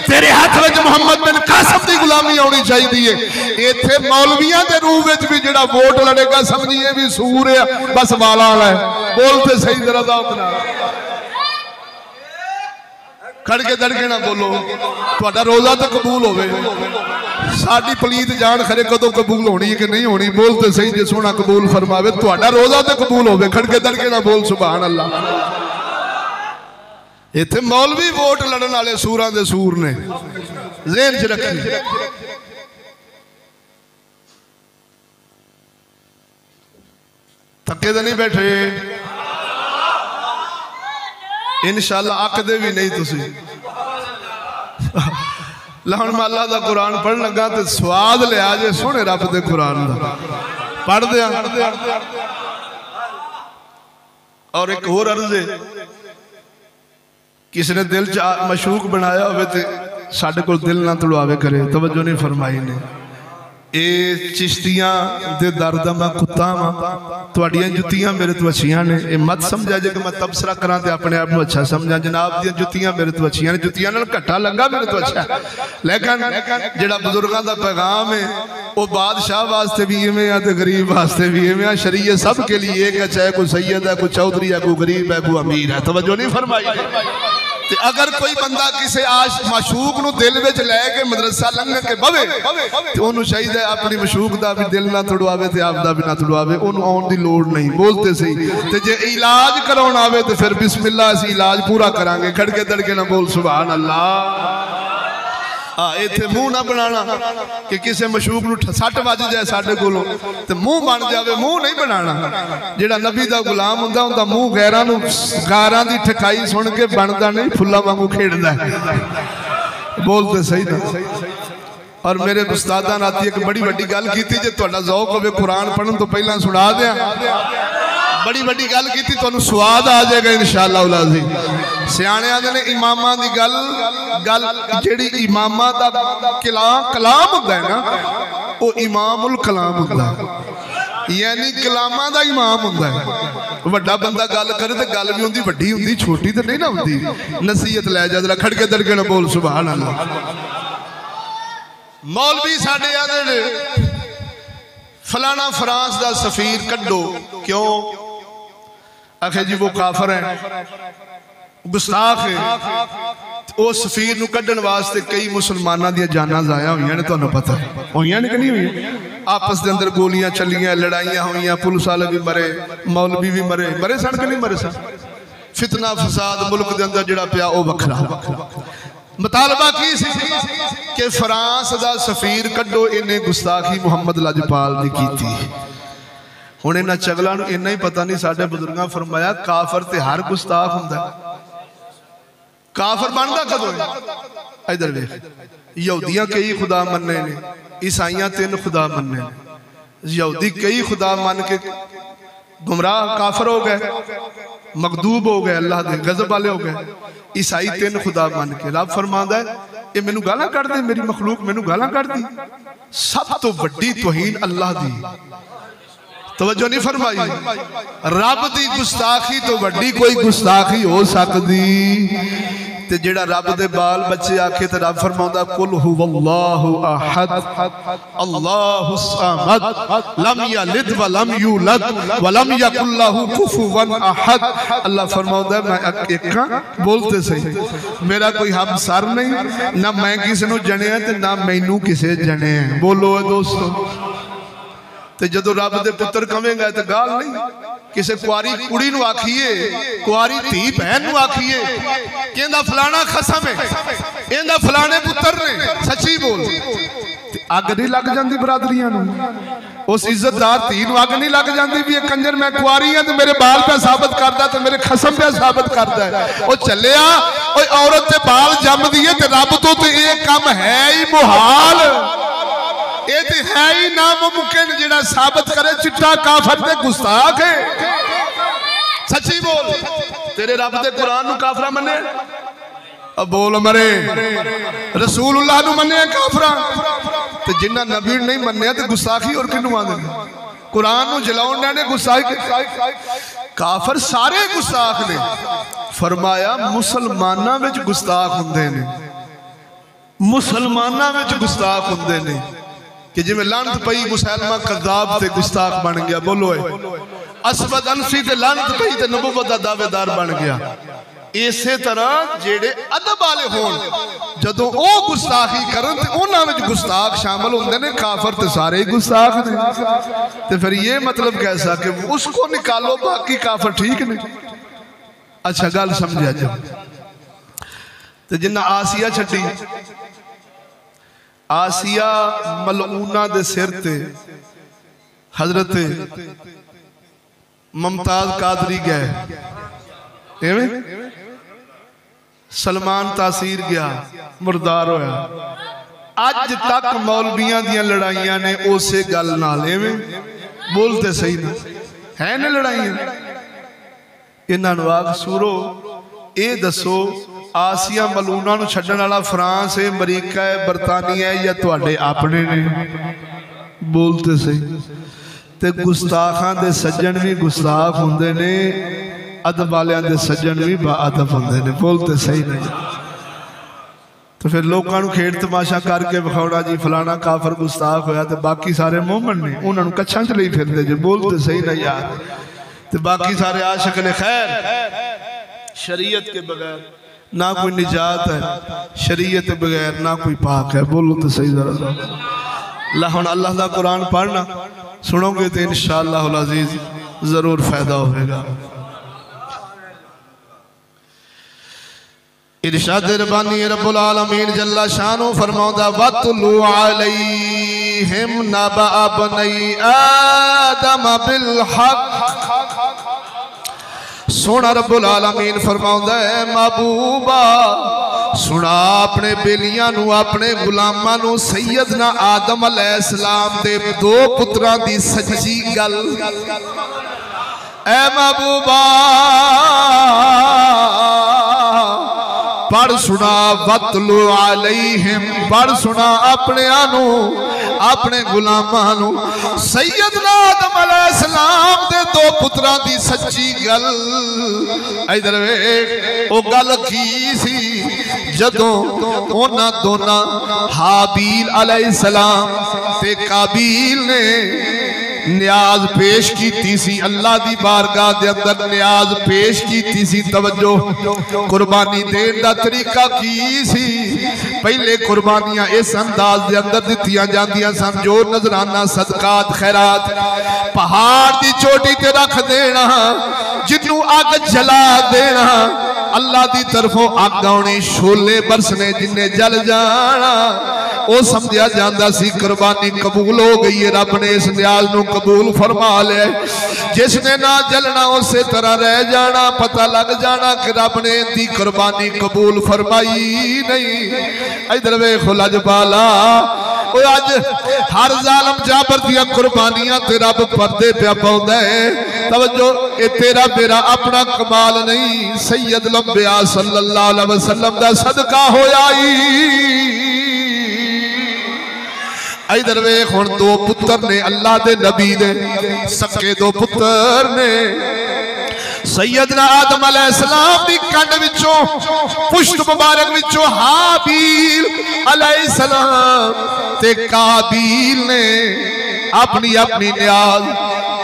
तेरे हाथ में मोहम्मद बिन कासिम दी गुलामी आनी चाहिए इत्थे मौलवियां दे रूप विच भी जेड़ा वोट लड़ेगा समझिए भी सूर है बस वाला वाला है बोलते सही जरा दा अपना खड़के दड़के ना बोलो तुहाडा रोजा तो कबूल होवे साडी पलीत जान खरे कदों कबूल होनी है कि नहीं होनी बोलते सही जे सोना कबूल फरमावे तुहाडा रोजा तो कबूल होवे खड़के दड़के ना बोल सुभान अल्लाह इत्थे मौलवी वोट लड़न वाले सूरां दे सूर ने ज़हन च रखी थके तो नहीं बैठे इंशाअल्लाह आखदे भी नहीं तुसी लाहौर माला दा कुरान पढ़ लगा तो स्वाद लिया जे सोने रब दे कुरान दा पढ़ दिया और एक होर अर्ज है किसी ने दिल च मशूक बनाया हो साडे कोल दिल ना तुड़वावे करे तवज्जो नहीं फरमाई ने ए चिश्तियां दे दर दा मैं कुत्ता वा तुहाडियां जुत्तियां मेरे तो अच्छियां ने ए मत समझा जे कि मैं तबसरा करा ते अपने आप को अच्छा समझा जनाब दी जुत्तियां मेरे तो अच्छियां ने जुत्तियां नाल घट्टा लंगा मेरे तो अच्छा लेकिन जेड़ा बुजुर्गां दा पैगाम है वो बादशाह वास्ते भी इवें आ ते गरीब वास्ते भी इवें आ शरीयत सब के लिए एक है चाहे कोई सैयद है कोई चौधरी है कोई गरीब है कोई अमीर है तवज्जो नहीं फरमाई अगर कोई बंदा किसी आश माशूक नु दिल विच लेके मदरसा लंघ के बवे ते ओनू चाहिए अपनी मशूक दा भी दिल ना तुड़वावे ते आप दा भी ना तुड़वावे ओनू आउण दी लोड़ नहीं बोलते सही ते जे इलाज कराउण आवे ते फिर बिस्मिल्लाह असीं इलाज पूरा करांगे खड़के दड़के ना बोल सुभान अल्लाह इत्थे मुंह ना बनाना कि किसी मशूक नूं सट वज जाए साडे कोलों ते मुंह बन जावे मुंह नहीं बनाना जेड़ा नबी दा गुलाम हुंदा उंदा मुंह गैरां नूं गारां दी ठकाई सुन के बनदा नहीं फुल्ला वांगू खेड़दा बोलते सही ना और मेरे उस्तादा नाती एक बड़ी वड्डी गल कीती जे तुहाडा ज़ौक होवे कुरान पढ़न तो पहला सुना दियां बड़ी वड्डी गल कीती तुहानू स्वाद आ जाएगा इंशाअल्लाह अज़ीज़ सियाणे आंदे ने इमामां दी गल गल जेड़ी इमामां दा कलाम हुंदा है ना वो इमामुल कलाम हुंदा है यानी कलामां दा इमाम हुंदा है वड्डा बंदा गल करे ते गल भी हुंदी वड्डी हुंदी छोटी ते नहीं ना हुंदी नसीहत लै जा जरा खड़के दड़के ना बोल सुभान अल्लाह मौलवी साडे आंदे ने फलाना फ्रांस दा सफीर कड्डो क्यों आखे जी वो काफर है गुस्ताख है उस सफीर नूं कड्डण वास्ते कई मुसलमानां दी जानां जाया होईयां ने तुहानूं पता होईयां ने कि नहीं होईयां आपस दे अंदर गोलियां चलियां लड़ाइयां होईयां पुलिस वाले भी मरे मौलवी भी मरे मरे सन कि नहीं मरे सन फितना फसाद मुल्क दे अंदर जिहड़ा पिया ओ वखरा मुतालबा की सी कि फ्रांस दा सफीर कड्डो इन्हें गुस्ताखी मुहम्मद लजपाल दी कीती हुण इन्हां चगलां नूं इन्ना ही पता नहीं साडे बुजुर्गां फरमाया काफर ते हर गुस्ताख हुंदा काफर बनदा कदों इधर वेख यहूदियां कई खुदा मन्ने ने ईसाइयां 3 खुदा मन्ने ने यहूदी कई खुदा मान के गुमराह काफर हो गए मकदूब हो गए अल्लाह दे गजब वाले हो गए ईसाई 3 खुदा मान के रब फरमांदा है ये मैनू गालां कढदे मेरी मखलूक मैनू गालां कढदी सब तो वड्डी तौहीन अल्लाह दी तवज्जो नहीं फरमाई रब दी गुस्ताखी तो वड्डी कोई गुस्ताखी हो सकदी ते जेड़ा रब दे बाल बच्चे आखे तो रब फरमाउंदा कुल हुवल्लाहु अहद अल्लाहु समद लम यलिद व लम यूलद व लम यकुल लहु कुफुवन अहद। अल्लाह फरमाउंदा मैं एक बोलते सही, मेरा कोई हमसर नहीं, ना मैं किसी नूं जणिया ते ना मैनू किसे जणे। बोलो दोस्तों, ते जदों रब दे पुत्र कवेंगा तो गाल नहीं। किसी कुआरी कुड़ी नूं आखिए, कुआरी धी बहन नूं आखिए कहंदा फलाना खसम है, कहंदा फलाने पुत्र ने, सच्ची बोल। अग नहीं लग जाती बरादरियां नूं, उस इज्जतदार धी नूं अग नहीं लग जाती भी कंजर मैं कुआरी हां ते मेरे बाल पे साबित करदा ते मेरे खसम पे साबित करदा है। ओ चलिया ओए औरत ते बाल जमदी है ते रब तो ते ये काम है ही मुहाल, ये तो है ही नामुमकिन जिहड़ा साबित करे चिट्टा काफर ते गुस्ताख है। सच्ची बोल, तेरे रब दे कुरान नूं काफरा मन्ने? अब बोल मरे रसूलुल्लाह नूं मन्ने काफरा, ते जिन्ना नबी नहीं मन्निया ते गुस्ताखी और किनू आंदे? कुरान नूं जलाउण ने गुस्ताखी। काफर सारे गुस्ताख ने। फरमाया मुसलमानां विच गुस्ताख हुंदे ने, मुसलमानां विच गुस्ताख हुंदे ने कि जिवें लानत पई मुसलमान कज़ाब ते गुस्ताख बन गया। बोलो असवद अनसी ते लानत पई ते नबूवत दा दावेदार बन गया। इसे तरह जेड़े अदब वाले होण जदों ओ गुस्ताखी करन ते उन्हां विच गुस्ताख शामिल हुंदे ने। काफर ते सारे ही गुस्ताख ने। ते फिर ये मतलब कैसा कि उसको निकालो बाकी काफर ठीक ने। अच्छा गल समझिया जी। ते जिन्ना आसिया छड्डी, आसिया मलऊना दे सिर ते हजरत मुमताज कादरी गए, एवें सलमान तासीर गया, मुर्दार होया। अज तक मौलवियां दियां लड़ाइयां ने उसे गल नाल। एवें बोलते सही ना है ने लड़ाइयां। इन्हां नूं आख सूरो ए दसो आसिया मलूना नूं छड्डण वाला फ्रांस है, अमरीका है, बरतानिया है या तुहाडे अपने ने? बोलते सही। ते गुस्ताखां दे सज्जन भी गुस्ताख हुंदे ने, अदब वालियां दे सज्जन भी बाअदब हुंदे ने। बोलते सही नहीं। तो फिर लोगों को खेड़ तमाशा करके विखाउणा जी फलाना काफर गुस्ताख होया ते बाकी सारे मोमन ने, उन्होंने कच्छां च लई फिरदे जे। बोलते सही ना यार। ते बाकी सारे आशिक ने। खैर शरीयत के बगैर ना कोई निजात है, शरीयत के बगैर ना कोई पाक है। बोलो तो सही जरा। हुण अल्लाह दा कुरान पढ़ना सुनोगे तो इंशाअल्लाह अज़ीज़ जरूर फायदा होगा। इरशाद रब्बानी रब्बुल आलमीन जल्ला शानो फरमाउंदा वतलु अलैहिम नबअ बनी आदम बिल हक। सोना रब्बुल आलमीन फरमाउंदा है महबूबा सुना अपने बेलियां नू, अपने गुलामां नू सैयदना आदम अलैहिस्सलाम दे दो पुत्रां दी सच्ची गल। ऐ महबूबा पढ़ सुना वतलु अलैहिम, पढ़ सुना अपने आनू अपने गुलामां नू सैयदना आदम अलैहिस्सलाम दे दो पुत्रां दी सच्ची गल। इधर वेख ओ गल की सी जदों उन्हां दोनां हाबील अलैहिस्सलाम ते काबील ने न्याज पेश की सी। अल्लाह दी बारगाह दे अंदर न्याज पेश की सी। तवज्जो कुर्बानी देने दा तरीका की सी। पहले कुर्बानियां इस अंदाज दे अंदर दित्तियां जांदियां सन जो नजराना सदकात खैरात पहाड़ दी चोटी ते रख देना, जिन्नू अग जला देना, अल्लाह दी तरफों अग आनी, शोले बरसने, जिन्ने जल जाना वो समझा जाता सी कुर्बानी कबूल हो गई है। रब ने इस न्याज नू कबूल फरमा लिया। जिसने ना जलना उसे तरह रह जाना, पता लग जाना कि रब ने दी कुर्बानी कबूल फरमाई नहीं। इधर वेखो लजपाला अज हर जालम जाबर दियां कुर्बानियां ते रब पर्दे पे पाउंदा है। तवज्जो ए तेरा मेरा अपना कमाल नहीं, सैयद लंबिया सल्लल्लाहु अलैहि वसल्लम दा सदका होया। इधर वेख हुण दो पुत्र ने अल्लाह दे नबी दे सके दो पुत्र ने सैयदना आदम अलैहिस्सलाम दी कंड विचों पुष्ट मुबारक विचों हाबील अलैहिस्सलाम ते काबील ने अपनी अपनी न्याज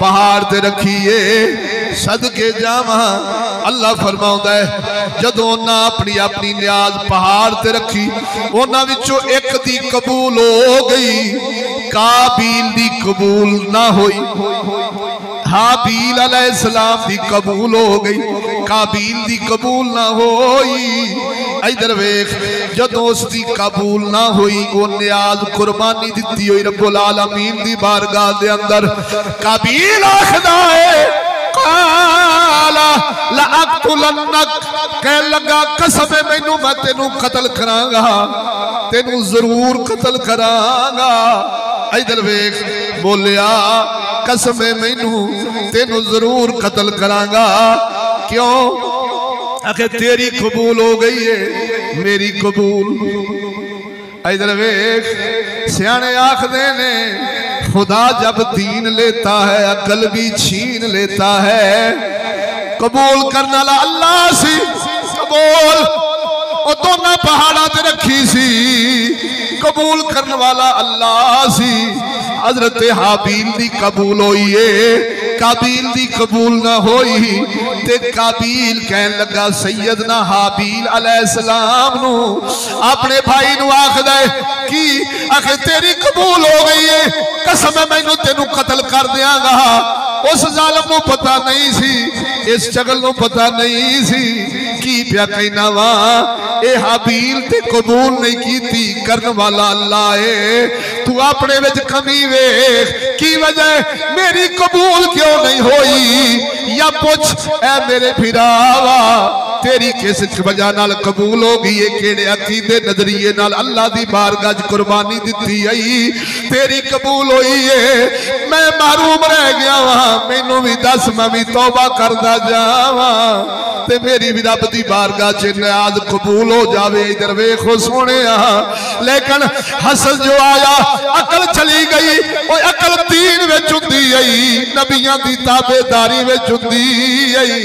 पहाड़ ते रखीए। सदके जावा अल्लाह फरमाउंदा है जदों ना अपनी अपनी न्याज पहाड़ ते रखी उन्हां विचों एक दी कबूल हो गई, काबील दी कबूल ना होई। हाबील अलैहिस्सलाम दी कबूल हो गई, काबील दी कबूल ना होई। इधर वेख जदों उसकी कबूल ना हुई वो न्याज कुर्बानी दी हुई रब्बुल आलमीन दी बारगाह दे अंदर काबील आखदा है काला ला अक़तुलन्नक, कह लगा कसम है मैनू मैं तेनू कत्ल करांगा, तेनू जरूर कत्ल करांगा। इधर वेख बोलिया कसम है मैनू तेनू जरूर कत्ल करांगा। क्यों? आखिर तेरी कबूल हो गई है मेरी कबूल। इधर वेख सियाने आखदे ने खुदा जब दीन लेता है अकल भी छीन लेता है। कबूल करने वाला अल्लाह सी, कबूल वो दोनों पहाड़ा ते रखी सी, कबूल करने वाला अल्लाह सी। हजरत हाबील दी कबूल होई है, काबील दी कबूल ना होई ते काबील कहन लगा सैयदना हाबील अलैहिस्सलाम नू अपने भाई नू आखदा है कि आखिर तेरी कबूल हो गई है, कसम है मैनू तेनू कत्ल कर दियांगा। उस जालिम नू पता नहीं सी, इस चगल नू पता नहीं सी की प्या कहना वा ए हाबील ते कबूल नहीं कीती करने वाला अल्लाह है। तू अपने विच कमी वेख की वजह मेरी कबूल क्यों नहीं होई, या पूछ ए मेरे फिरावा तेरी किस वजह नाल कबूल हो गई है, केड़े अकीदे नजरिए नाल अल्लाह दी बारगाह च कुर्बानी दिती आई तेरी कबूल होई है। मैं महरूम रह गया वा, मैनू भी दस मैं भी तौबा करदा जावा ते मेरी भी रब दी बारगाह च न्याज कबूल हो जावे। इधर वेखो सोने लेकिन हसन जो आया अकल चली गई, वो अकल दीन विच हुंदी आई, नबियां दी ताबेदारी विच हुंदी आई।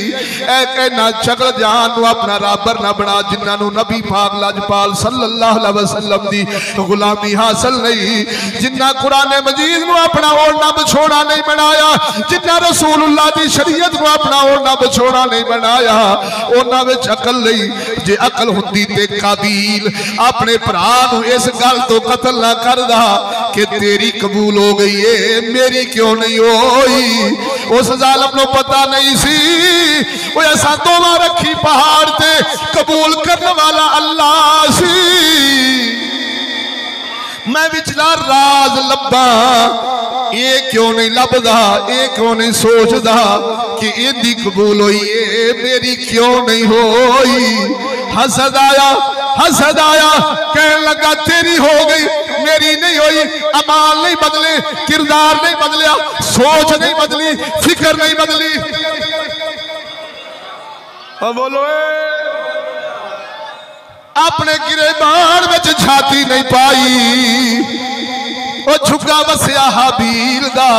ऐ कहना चगल जान नू अपना राबर ना बना जिन्हां नू नबी पाक लजपाल सल्लल्लाहु अलैहि वसल्लम दी गुलामी हासिल नहीं, जिन्हां कुरान मजीद नू अपना ओढ़ना बछोड़ा नहीं बनाया, जिन्हां रसूलुल्लाह दी शरीयत नू अपना ओढ़ना बछोड़ा नहीं बनाया, उन्हां विच अकल नहीं। जे अकल हुंदी ते काबील अपने भरा नू इस गल तो कतल ना करदा कि तेरी कबूल हो गई है मेरी क्यों नहीं होई। उस जालिम नू पता नहीं सी वो ऐसा दोवा रखी पहाड़ ते कबूल करने वाला अल्लाह सी। मैं विचला राज लब्बा ये क्यों नहीं लभदा, ये क्यों नहीं सोचदा कि इहदी कबूल होई है मेरी क्यों नहीं होई। हसद आया कहने लगा तेरी हो गई मेरी नहीं हुई। अमाल नहीं बदले, किरदार नहीं बदलिया, सोच नहीं बदली, फिक्र नहीं बदली। बोलो अपने गिरेबान में छाती नहीं पाई, वो झुका वसिया हाबील दा,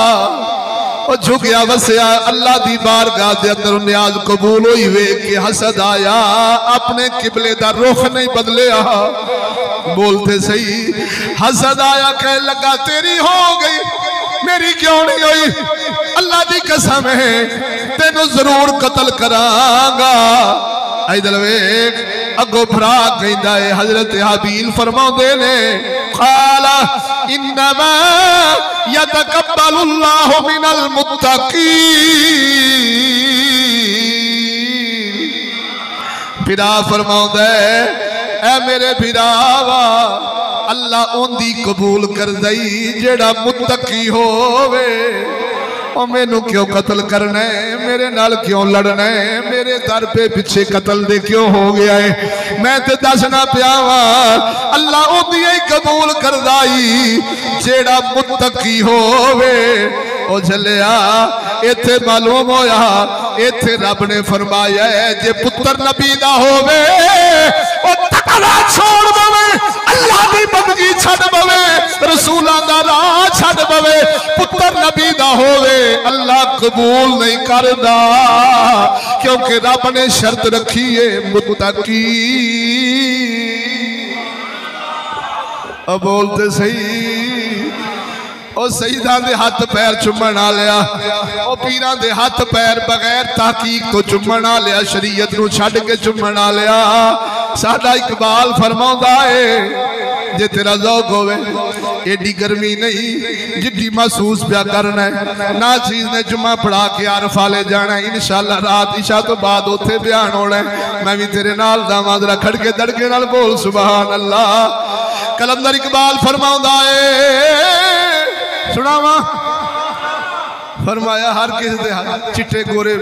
वो झुकया वसिया अल्लाह दी बारगाह दे अंदर न्याज कबूल हुई वे कि हसद आया अपने किबले दा रुख नहीं बदलिया। बोलते सही हसद आया कह लगा तेरी हो गई मेरी क्यों नहीं हुई, अल्लाह दी कसम है तेनू जरूर कत्ल करांगा। इधर वेख अगो भरा कहंदा है हजरत हाबील फरमाउंदे ने काला इन्नमा यतकब्बलुल्लाहु मिनल मुत्तकीन। फिरा फरमाउंदा है ऐ मेरे फिरावा अल्लाह उन्दी कबूल कर दई जेड़ा मुत्तकी होवे। और मैनू क्यों कत्ल करना है, मेरे नाल क्यों लड़ना है, मेरे दर पे पीछे कत्ल दे क्यों हो गया है। मैं तो दसना पिया वा अल्लाह उन्दी ही कबूल कर दाई जेड़ा मुत्तकी होवे। ओ झलिया इत्थे मालूम होया इत्थे रब ने फरमाया है जे पुत्र नबी दा होवे ओ तकवा छोड़ देवे अल्लाह दी जिंदगी छड़ पवे, रसूलां दा राह छड़ पवे, पुत्र नबी दा होवे, अल्लाह कबूल नहीं करदा, क्योंकि रब ने शर्त रखी है मुत्तकी। बोलते सही ओ सईदां दे हाथ पैर चुम्मण आलिया, ओ पीरां दे हाथ पैर बगैर तहकीक तो चुम्मण आलिया, शरीयत नूं छड्ड के चुम्मण आलिया। साडा इकबाल फरमाउंदा है जे तेरा ज़ौक़ होवे, एडी गर्मी नहीं जिड्डी महसूस पिया करना है, ना चीज़ ने जुम्मा पढ़ा के आरफा ले जाना है, इंशाअल्लाह रात इशा तो बाद उत्थे बयान होना है। मैं भी तेरे नाल दावां, जरा खड़के दड़के नाल बोल सुभान अल्लाह। कलंदर इकबाल फरमाउंदा है, सुनावा, फरमाया हर किसी दे चिट्टे गोरे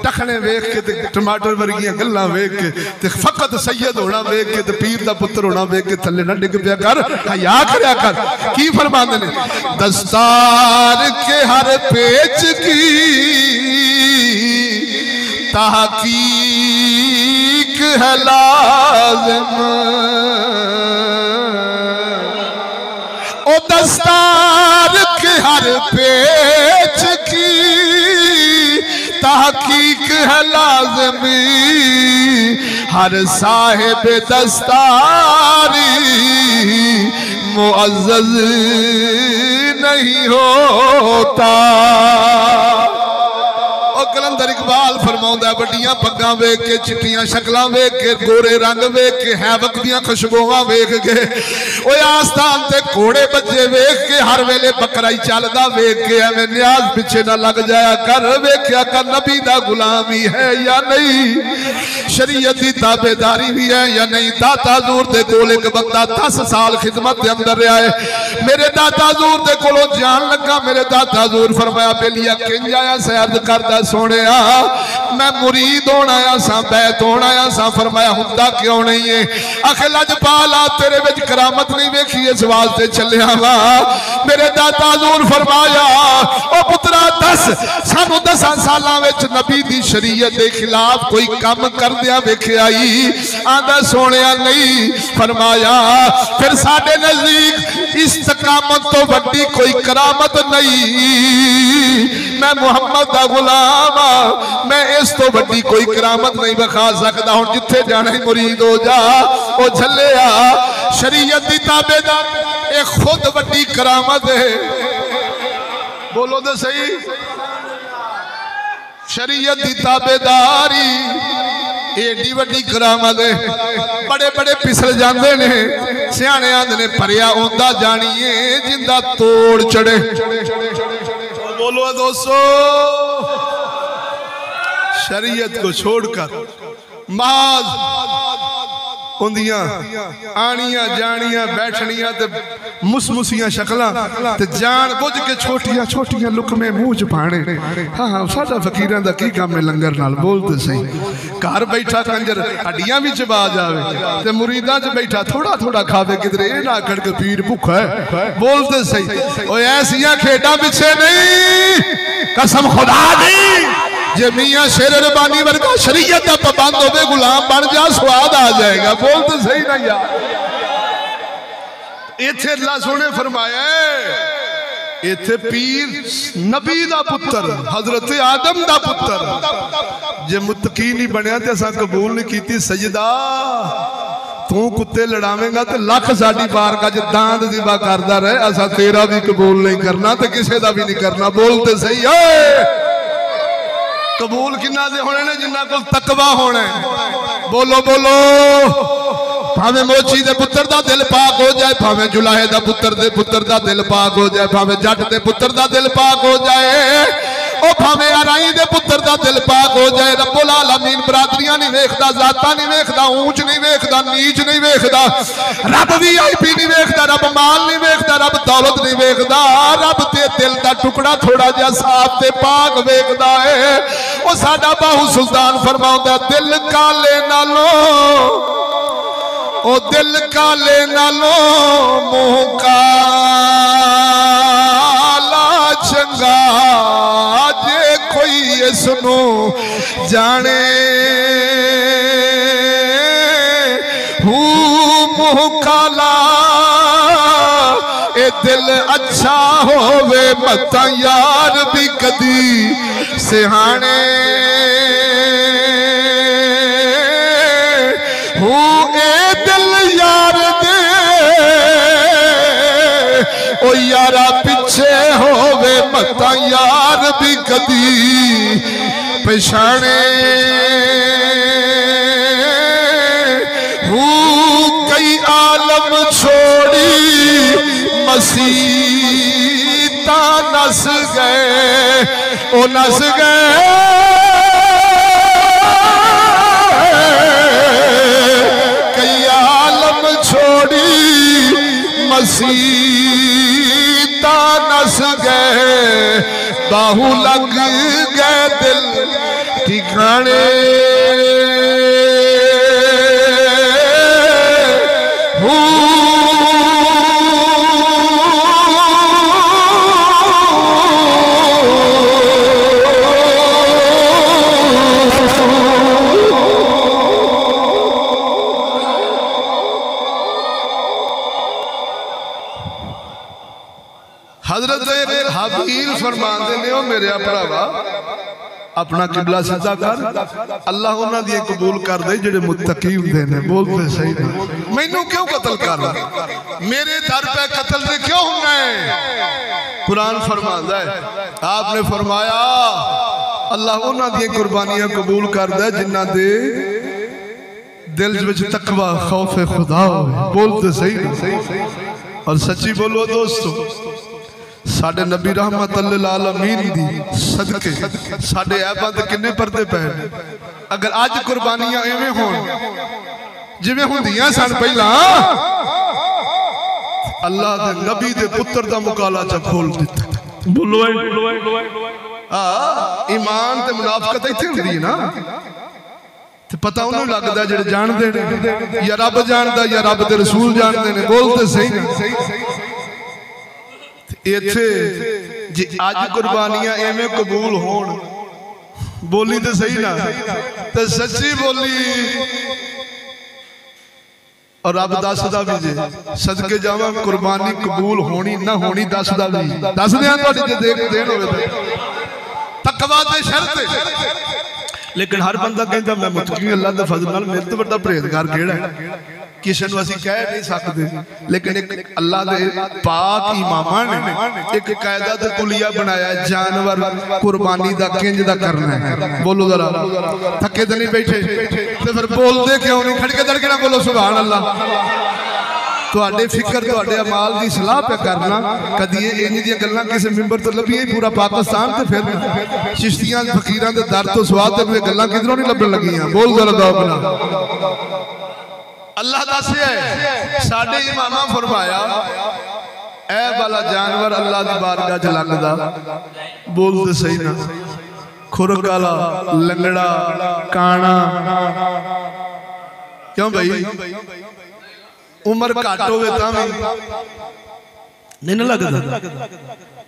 टखने वेख के ते टमाटर वर्गियां गल्लां वेख के ते फकत सैयद होना वेख के ते पीर दा पुत्र होना वेख के थल्ले ना डिग पिया कर, हया करया कर। की फरमांदे ने, दस्तार के हर पेच की तहकीक है लाज़िम, ओ दस्तार के हर पेच की तहकीक है लाज़मी, हर साहिब दस्तारी मुअज़्ज़ज़ नहीं होता। कलंदर इकबाल फरमाउंदा, बड़ियां पग्गां वेख के, चिट्टियां शक्लां वेख के, गोरे रंग वेख के, हैवक दियां खुशबूआं वेख के, ओए आस्तान ते घोड़े बच्चे वेख के, हर वेले बकरा ही चलदा वेख के, एवें न्याज पिछे ना लग जाया कर, वेख्या कर नबी दा गुलामी है या नहीं, शरीयत दी ताबेदारी भी है या नहीं। दाता हज़ूर दे कोल एक बंदा 10 साल खिदमत दे अंदर रहा है, मेरे दाता हज़ूर दे कोलों जान लगा, मेरे दाता हज़ूर फरमाया, बेलिया किंज आया सैर करदा सोने, मैं मुरीद होना आया सा, बैत होना आया सा। फरमाया हुंदा क्यों नहीं है, आखे लजपाला तेरे विच करामत नहीं वेखी, इस वास्ते चलिया वा। मेरे दाता हज़ूर फरमाया, ओ पुत्रा दस सानू 10 सालां विच नबी दी शरीयत दे खिलाफ कोई काम करदिया वेखिया ही? आंदा सोनिया नहीं। फरमाया फिर साडे नजदीक इस्तकामत तो वड्डी कोई करामत नहीं, मैं मुहम्मद दा गुलाम, मैं इस तो वड्डी कोई करामत नहीं बखा सकता। हुण जिथे जाना ही मुरीद हो जा, ओ झल्लिया शरीयत दी ताबेदार, ये खुद वड्डी करामत है। बोलो तो सही, शरीयत दी ताबेदारी एडी वड्डी करामत है। बड़े बड़े फिसल जाते ने, सियाने आंदे ने भरिया ओंदा जानिए जिंदा तोड़ चढ़े। बोलो दोस्तों, शरीयत को छोड़कर माज उंदियां आनियां जानियां बैठनियां ते मुसमुसियां शक्लां ते जान बुझ के छोटियां छोटियां लुकमे मुंह च पाने। हाँ हाँ साडा फकीरां दा की काम है लंगर नाल। बोलते सही, घर बैठा कंजर हड्डियां भी चबा जावे ते मुरीदां च बैठा थोड़ा थोड़ा खावे, किधरे ये ना आखड़ के पीर भुखा है। बोलते सही, ओए ऐसियां खेडां पिछे नहीं, कसम खुदा दी, जे मियां शेर रबानी वर्गा शरीयत का पाबंद होवे, गुलाम बन जा, स्वाद आ जाएगा। बोलते सही ना यार। इत्थे अल्लाह सोने फरमाया, इत्थे पीर नबी दा पुत्र हजरत आदम दा पुत्र जे मुत्तकी नहीं बनया ते असां कबूल नहीं कीती सजदा। तू कुत्ते लड़ावेगा तो लख साडी बारगाह च दांद दिवा करदा रहे, असां तेरा भी कबूल नहीं करना ते किसे दा भी नहीं करना। बोलते सही है। कबूल किन्ना दे होने ने जिन्ना कोल तकवा होना है। बोलो बोलो, भावे मोची दे पुत्र दा दिल पाक हो जाए, भावे जुलाहे दा पुत्र दा दिल पाक हो जाए, भावे जट दे पुत्र दा दिल पाक हो जाए, ओ भावे अराई दे पुत्र दा दिल पाक हो जाए। रब्बुल आलमीन बरादरियां नहीं वेखदा, जाता नहीं वेखदा, ऊंच नहीं वेखदा, नीच नहीं वेखदा, रब वीआईपी नहीं वेखदा, रब माल नहीं वेखदा, रब दौलत नहीं वेखदा, रब ते दिल दा टुकड़ा थोड़ा जिहा साफ ते पाक वेखदा है। ओ साडा बाहू सुल्तान फरमाउंदा, दिल काले नालों, ओ दिल काले नालों मुंह काला चंगा, जे कोई इसनू जाने हूँ मुंह काला दिल अच्छा होवे मत यार भी कदी सिहाने हो ए दिल यार दे ओ यारा पीछे होवे मत यार भी कदी पछाने कई आलम छोड़ी मसीता नस गए ओ नस गए कई आलम छोड़ी मसीता नस गए बाहू लग गए दिल ठिकाने हजरत हाबील फरमाते ने मेरे भरावा अपना किबला सीधा कर अल्लाह उन्हां दी कबूल कर दे जेड़े मुत्तकी हुंदे ने बोलते सही ना मैनू क्यों कत्ल कर मेरे दर पे कत्ल से क्यों होना है कुरान फरमांदा है आपने फरमाया अल्लाह उन्हां दी कुर्बानियां कबूल कर दे जिन्हां दे दिल विच तकवा खौफ खुदा होवे बोलते सही ना और सच्ची बोलो दोस्तों साडे नबी रहमत लिल आलमीन दी सदके साडे ऐबां ते किन्ने पर्दे पै अगर अज कुर्बानियां एवें होण जिवें हुंदियां सन पहला अल्लाह दे नबी दे पुत्र दा मुकाला च खोल दिता बोलो ईमान ते मुनाफिकत इत्थे हुंदी है ना ते पता उन्हें लगदा जेड़े जानदे ने या रब जानदा या रब दे रसूल जानदे ने बोलते सही ना इत्थे जे अज कुर्बानियां एवें कबूल होण बोली तो सही ना ते सच्ची बोली और रब दसदा भी जे सदके जावां कुर्बानी कबूल होनी ना होनी दसदा भी दस दियां तुहाडी जे देख देन होवे तकवा ते शर्त लेकिन हर बंदा कहता मैं मुतकी अल्लाह दे फजल नाल मेरे तो बड़ा परहेजगार केड़ा है किसी को असीं कह नहीं सकते लेकिन एक अल्लाह दे पाक इमामां ने एक कायदा ते कुलिया बनाया जानवर कुर्बानी दा किंज दा करना है बोलो जरा थके तो नहीं बैठे ते फिर बोलदे क्यों नहीं खड़के दड़के ना बोलो सुभान अल्लाह तुहाडे फिक्र तुहाडे अमाल दी सलाह पे करना कदी इंज दी गल्लां किसी मिंबर तो लभियां पूरा पाकिस्तान ते फिर चिश्तियां फकीरां दे दर तो स्वाद ते गल्लां किधरों नहीं लभण लगियां बोल जरा दो अपना अल्लाह दस्या साडे इमामा फरमाया ऐ वाला जानवर अल्लाह दी बारगाह च लगदा बोलते सही ना खुरक वाला लंगड़ा काना क्यों भाई उम्र घट होवे तां भी नहीं ना लगदा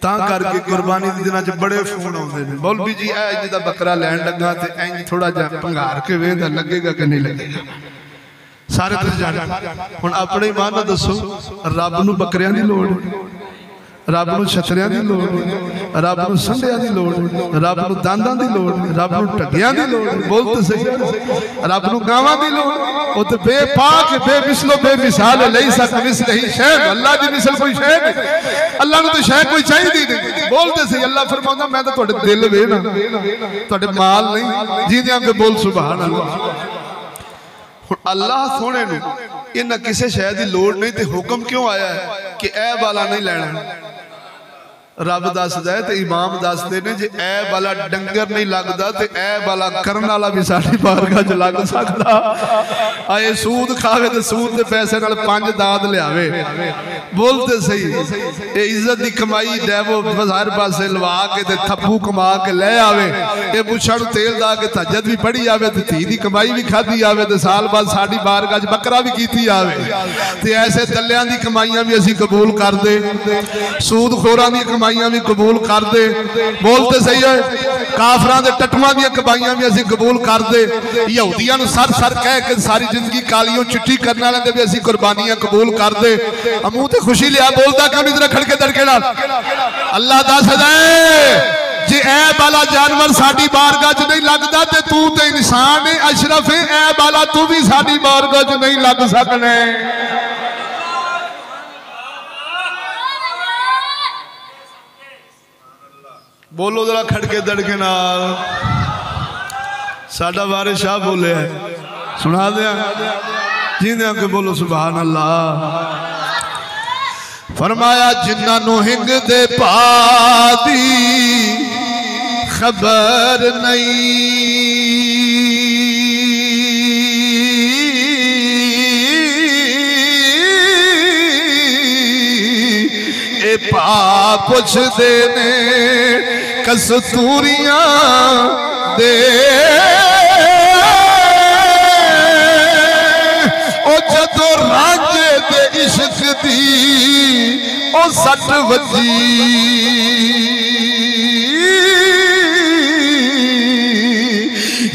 तां करके कुर्बानी दे दिनां च बड़े फोन आउंदे ने मौलवी जी ऐ इंज दा बकरा लैण लगा ते इंज थोड़ा जिहा भंगार के वेंदा लगेगा कि नहीं लगेगा सारे तुझ जाने हुण अपने ईमान नाल दसो रब नूं बकरियां दी लोड़ रब नूं छतरियां दी लोड़ रब नूं संढियां दी लोड़ रब नूं दांदां दी लोड़ रब नूं टगियां दी लोड़ बोल तो सही रब नूं गावां दी लोड़ ओ ते बेपाक बेमिसलो बेमिसाल लैसा कमिसलिही शै अल्लाह दी मिसल कोई शै नहीं अल्लाह नूं तो शै कोई चाहिदी नहीं बोलते सही अल्लाह फरमांदा मैं तो तुहाडे दिल वे ना तुहाडे माल नहीं जिंदियां के बोल सुभान अल्लाह अल्लाह सोने इन्हें किसी शय की लोड़ नहीं तो हुक्म क्यों आया है कि ऐ वाला नहीं लेना रब दसदा है ते इमाम दसदे ने जे ऐ वाला डंगर नहीं लगदा ते ऐ वाला करन वाला भी साडी बारगाह च लग सकदा आए सूद खावे ते सूद दे पैसे नाल 5 दाद लियावे बोलते सही ए इज्जत दी कमाई डेवो बाजार पासे लवा के ते थप्पू कमा के ले आवे ए मुछां नूं तेल दा के तहज्जुद भी पढ़ी आवे ते धी दी कमाई भी खाधी आवे ते साल बाद साडी बारगाह च बकरा भी कीती आवे ते ऐसे दल्लियां दी कमाईयां भी असीं कबूल कर दे सूद खोरां दी कमाइयां भी कबूल कर दे। बोलते सही है, काफरां दे टटवां दी कमाइयां भी असीं कबूल कर दे। यहूदियां नूं सर सर कह के सारी जिंदगी कालियों चिट्ठी करने वाले दे भी असीं कुर्बानियां कबूल कर दे। मुंह ते खुशी लिया बोलदा क्यों नहीं जरा खड़के दड़के नाल अल्लाह दस दे जे ऐब वाला जानवर साडी बारगाह च नहीं लगदा ते तू ते इंसान है अशरफ है, ऐब वाला तू भी साडी बारगाह च नहीं लग सकने। बोलो जरा खड़के दड़के नाल। साडा वारिस शाह बोले सुना दिया जिंदे के बोलो सुभान अल्लाह। फरमाया जिन्ना नू हिंग दे पादी खबर नहीं, ए पा पुछदे ने कस्तूरियां दे ओ जदों रांझे दे इश्क दी ओ सट वजी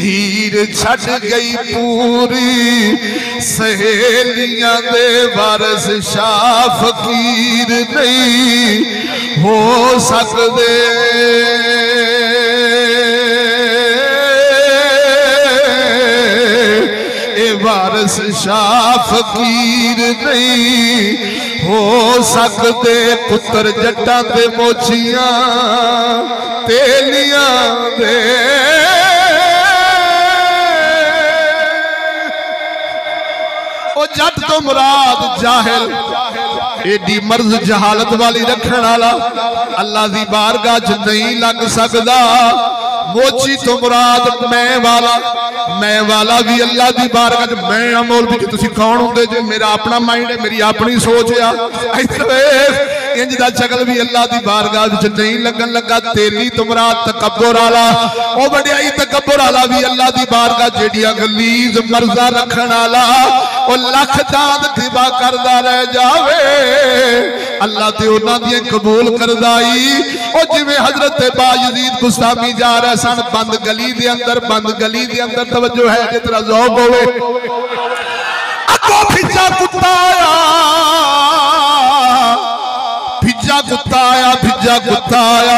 हीर छड़ गई पूरी सहेलियां दे वारस शाह फकीर नहीं हो सकदे। वारस शाह फकीर नहीं हो सकते। पुत्र जट्टां ते मोचियां तेलियां दे ओ जट तो मुराद जाहिल एडी मर्ज जहालत वाली रखने वाला अल्लाह दी बारगाह च नहीं लग सकदा। मोची तो मुराद मैं वाला भी अल्लाह की बारगाह च मैं अमोल भी तुसी कौन होंदे जे मेरा अपना माइंड है मेरी अपनी सोच आ इंज दा शकल भी अल्लाह की बारगाह च नहीं लगन लगा। तेली तो मुराद तकब्बुर वाला ओ वड्याई तकब्बुर वाला भी अल्लाह की बारगाह जेडियां गलीज मर्जा रखण वाला ओ लख दाद खिबा करदा रह जावे अल्लाह ते उन्हां दी कबूल करदाई। ओ जिवें हजरत बायजीद गुस्तामी जा रहे सन बंद गली दे अंदर तवज्जो है जितना ज़ौक़ होवे अगों भिजा कुत्ता आया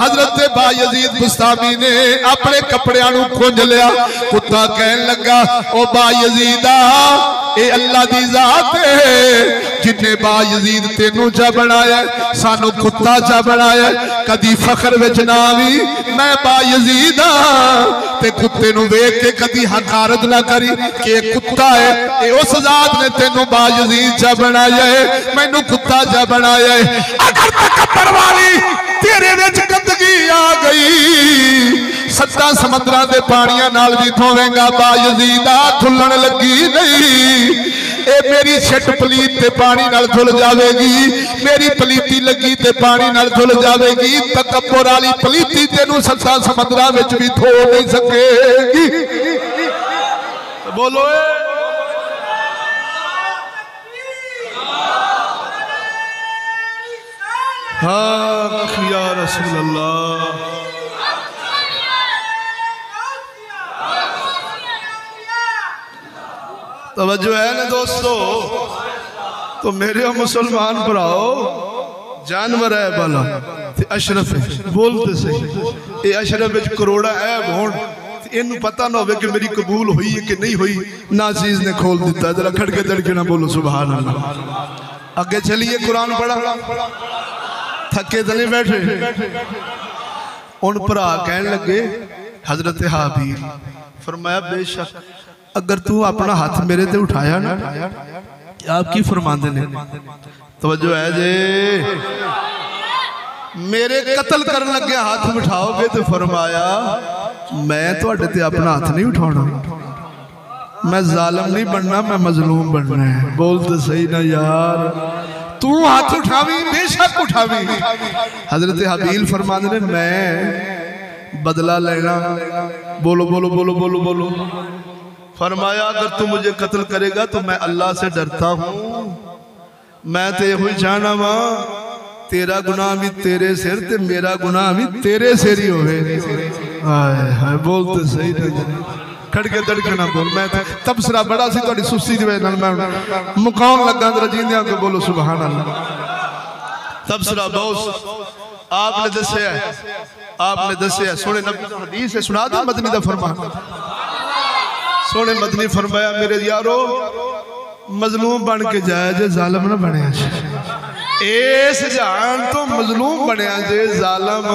हजरत बायजीद गुस्तामी ने अपने कपड़ियां नूं खुंज लिया। कुत्ता कहन लगा ओ बायजीदा ए अल्लाह दी जात है जिन्ने बायजीद तेनू चा बनाया सानू कुत्ता चा बनाया कदी फखर विच ना भी मैं बायजीद ते कुत्ते नू वेख के कदी हकारत ना करी कि कुत्ता है ए उस जात ने तेनू बायजीद चा बनाया है मैनू कुत्ता चा बनाया है। अगर तकब्बर वाली तेरे विच गंदगी आ गई सत्ता समुद्रां दे पानियां नाल भी धोवेंगा बायजीदा धुलण लगी नहीं। ए मेरी छिट पलीत ते पानी नाल धुल जाएगी मेरी पलीती लगी ते पानी नाल धुल जाएगी। तकब्बुर वाली पलीती तेनू सत्ता समुद्रां विच भी धो नहीं सकेगी। बोलो हाँ या रसूल अल्लाह। तवज्जो है ना दोस्तों। तो मेरे मुसलमान भराओ जानवर है भला अशरफ है बोलते सही ये अशरफ विच करोड़ा ऐब होण इनू पता ना हो कि मेरी कबूल हुई है कि नहीं हुई ना चीज ने खोल दिता। जरा खड़के दड़के ना बोलो सुभान अल्लाह। आगे चलिए कुरान पढ़ा थके तो नहीं बैठे। उन भरा कहन लगे हजरत हाबील फरमाया बेशक अगर तू अपना हाथ मेरे ते उठाया ना आप की फरमाते ने तवज्जो है जे मेरे कत्ल करने लगे हाथ उठाओगे तो फरमाया मैं तुहाडे ते अपना हाथ नहीं उठाना मैं जालिम नहीं बनना मैं मजलूम बनना है। बोल तो सही ना यार तू हाथ उठावी बेशक उठावी। हजरत हाबील फरमाते ने मैं बदला लेना। बोलो बोलो बोलो बोलो बोलो। फरमाया अगर तू मुझे कत्ल करेगा तो मैं अल्लाह से डरता हूँ मैं तो यही जाना वा तेरा गुनाह भी तेरे सिर ते मेरा गुनाह भी तेरे सिर ही होवे। हाय हाय बोल तो सही नहीं खड़के दड़के ना बोल। मैं तबसरा बड़ा सी थोड़ी सुस्ती दी वजह नाल मैं मुकाउन लगा अंदर जींदियां को बोलो सुभान अल्लाह। तबसरा बहुत आपने दसिया आपने दसिया सोने नबी दा हदीस है सुना दो मदनी दा फरमान। सोने मदनी फरमाया मेरे यारो मजलूम बन के जाए जे जालिम ना बने। इस जहान तो मजलूम बनया जे जालिम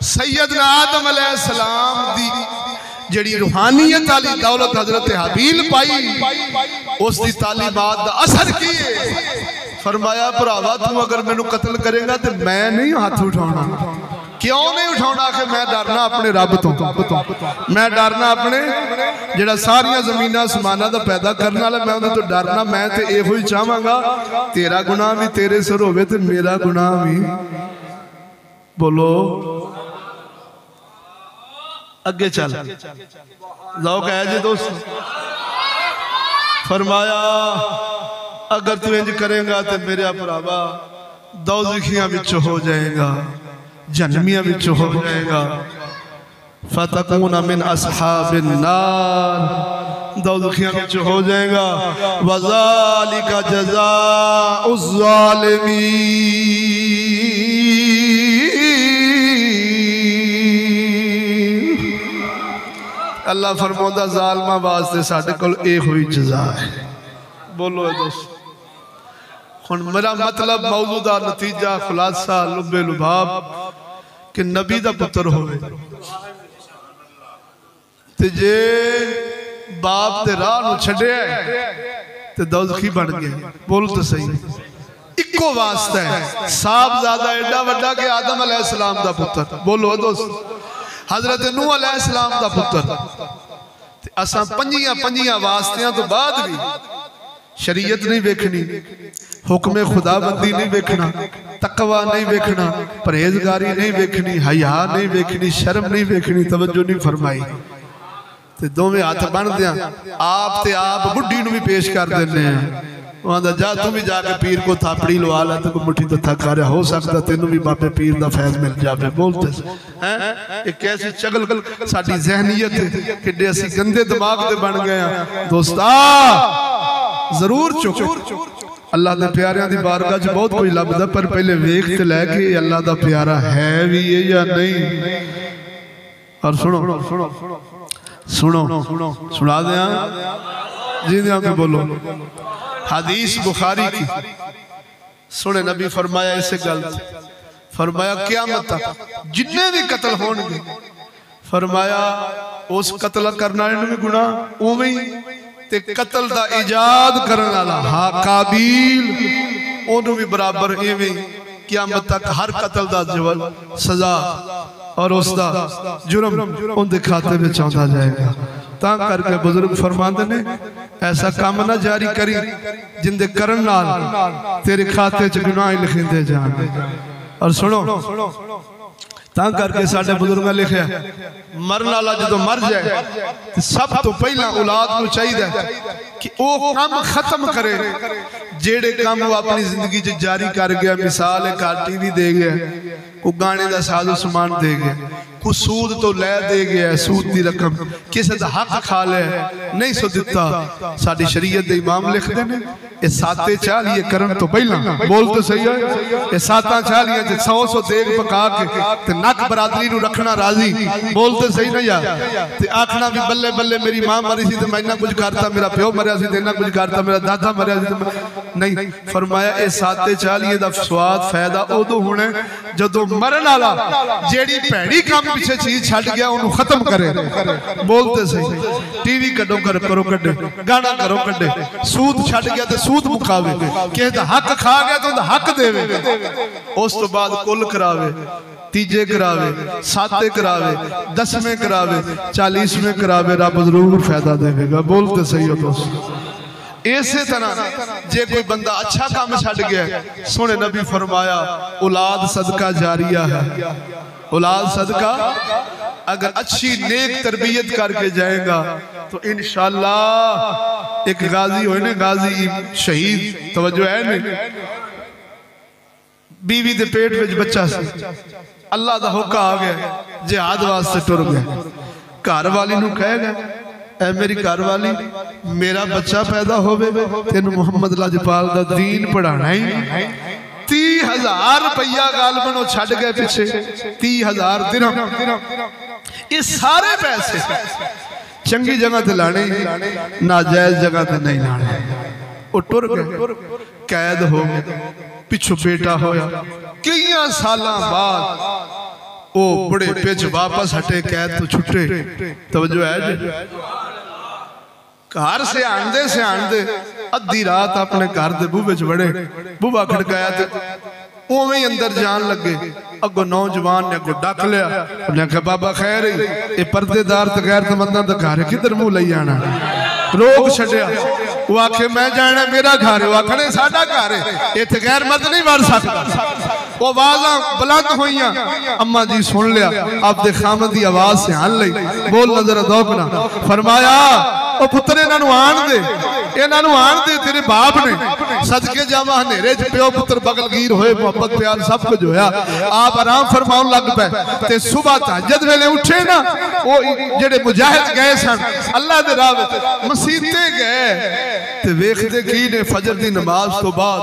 सैयदना आदम अलैहिस्सलाम दी जड़ी रूहानियत वाली दौलत हजरत हाबील पाई उस दी तालीमात दा असर की है। फरमाया भरावा तू अगर मैनू कत्ल करेगा तो मैं नहीं हाथ उठाना। क्यों नहीं उठाना कि मैं डरना अपने रब तो, मैं डरना अपने जेड़ा सारिया जमीना आसमाना दा पैदा करने वाला मैं उन्हें तो डरना। मैं तो यो ही चाहवागा तेरा गुनाह भी तेरे सिर होवे ते मेरा गुनाह भी। बोलो अगे चल जाओ कह जी दोस्त। फरमाया अगर तू इंज करेगा तो मेरे भरावा दोज़खियां विच हो जाएगा जन्मिया विच हो जाएगा। फतकूना मिन अस्हाबिन नार दोज़खियां विच हो जाएगा। वज़ालिका जज़ाउज़ ज़ालिमीन। अल्लाह फरमांदा ज़ालिमा वास्ते साडे कोल ए होई जज़ा है। बोलो दोस्त हुण मेरा मतलब मौजूदा नतीजा खुलासा लुबे लुभाब कि नबी दा पुत्र होवे ते जे बाप दे राह नूं छड्डिया ते दोज़खी बन गया। बोल तो सही इको वास्ता है साहबजादा एडा वड्डा कि आदम अलैहिस्सलाम दा पुत्र। बोलो दोस्त हजरत नूह अलैहिस्सलाम दा पुत्र। असां पंजियां वास्तियां तो बाद भी शरीयत नहीं वेखनी हुक्म खुदाबंदी नहीं वेखना तकवा नहीं वेखना परहेजगारी नहीं वेखनी हया नहीं वेखनी शर्म नहीं वेखनी तवज्जो नहीं फरमाई ते दोवें हाथ बन दिया आप ते आप बुढ़ी नूं भी पेश कर देने हैं। जा तू भी जाके पीर को थापड़ी लवा ला तो मुट्ठी तो थका रहा हो सकता तेनों भी बाबे पीर दा फैज मिल जाए। बोलते हैं एक कैसी चगल साडी ज़हनीयत किड्डे असी गंदे दिमाग दे बन गए हैं। दोस्ता जरूर चुक अल्लाह दे प्यारियां दी बारगाह च बहुत कुछ लभदा पर पहले वेख ते लैके अल्लाह दा प्यारा है भी है या नहीं। और सुनो सुनो सुनो सुना दिया जी दिया के बोलो हदीस बुखारी की सुने नबी फरमाया इसे गल फरमाया क़यामत तक जितने भी कत्ल होंगे फरमाया उस कत्ल करने वाले भी गुनाह उवें ते कत्ल दा इजाद करने वाला हा काबिल ओनू भी बराबर इवें क़यामत तक हर कत्ल दा सजा और उसका जुर्म उनके खाते में आंदा जाएगा। ता करके बुजुर्ग फरमाते ने ऐसा काम ना जारी करी जिंदे करन नाल तेरे खाते च गुनाह लिखिंदे जान। और सुनो ता करके साडे बुजुर्गां लिखिया मरन वाला जो मर जाए सब तो पहला औलाद नूं चाहिए कि वो काम खत्म करे जेड़े काम वो अपनी जिंदगी च जारी कर गया। मिसाल है घर टीवी दे गया को गाने का साजो सामान दे गया को सूद तो लै दे गया सूद की रकम किसी का हक खा लिया नहीं सो दिता। साडी शरीयत दे इमाम लिखते हैं ये साते चाह लिए करन तो पहला बोल तो सही है ये साता चाह लिए 100 देग पका के नक बरादरी नूं रखना राजी। बोल तो सही ना यार ते आखना भी बल्ले बल्ले मेरी मां मरी सी ते मैं इन्ना कुछ करता मेरा प्यो मरिया सी ते इन्ना कुछ करता मेरा दादा मरिया सी नहीं। फरमाया ये साते चाह लिए दा स्वाद फायदा उदों होना जदों मरन वाला जेड़ी भैड़ी काम पिछे चीज छड़ गया उन्होंने खत्म करे। बोलते सही टीवी कड़ो करो कड्डे गाना करो कड्डे सूद छड़ गया तो सूद मुकावे किसी दा हक खा गया तो हक देवे उस तो बाद कुल करावे तीजे करावे साते करावे 10वें करावे 40वें करावे रब जरूर फायदा देगा। बोलते सही हो दोस्त। इसे तरह जे कोई बंदा अच्छा काम छड़ गया सोने नबी फरमाया औलाद सदका जारिया है। औलाद सदका अगर अच्छी नेक तरबियत करके जाएगा तो इंशाअल्लाह एक गाजी होए ने गाजी शहीद तवज्जो है ने बीवी दे पेट विच बच्चा सी, अल्लाह दा हुक्म आ गया, जिहाद वास्ते टुर गया। घर वाली नूं कह गया, ऐ मेरी घर वाली, मेरा बच्चा पैदा होवे तेन मुहम्मद लजपाल दा दीन पढ़ाना ही। 30,000 रुपया गालबन छड़ गए पिछे, 30,000 दिरहम। ये सारे पैसे चंगी जगह ते लाने, नाजायज जगह ते नहीं लाने। वो टुर गए, कैद हो गए, पिछो बेटा होया। कई साल बाद वो बड़े पिछ वापस हटे, कैद तो छुटे। तवज्जो है जी, घर से आंदे अद्धी रात अपने घर दे बूहे च वड़े, बूहा खड़काया तो उवें अंदर जान लगे। अगो नौजवान ने अगो डक लिया, उन्हें आख्या बाबा खैर ही, ये पर्देदार ते गैरतमंदां दा घर किधर मुंह लई आना। रोक छड्या, वो आखे मैं जाना मेरा घर है, वो आखने साडा घर है, इत्थे गैरमर्द नहीं वड़ सकदा। वो आवाज़ां बुलंद होइयां, अम्मा जी सुन लिया, आपदे खामद दी आवाज़ से हाल लई, बोल नजर दौक ना। फरमाया ओ पुत्र इन्हां नूं आण दे, इन्हां नूं आण दे, तेरे बाप ने सदके जावा। हनेरे च प्यो पुत्र बगलगीर होए, मोहब्बत प्यार सब कुछ होया। आप आराम फरमाउण लग पे ते सुबह तहज्जुद वेले उठे ना, वो जेड़े मुजाहिद गए सन अल्लाह दे राह विच मसीते गए ते वेखदे की ने फजर दी नमाज तो बाद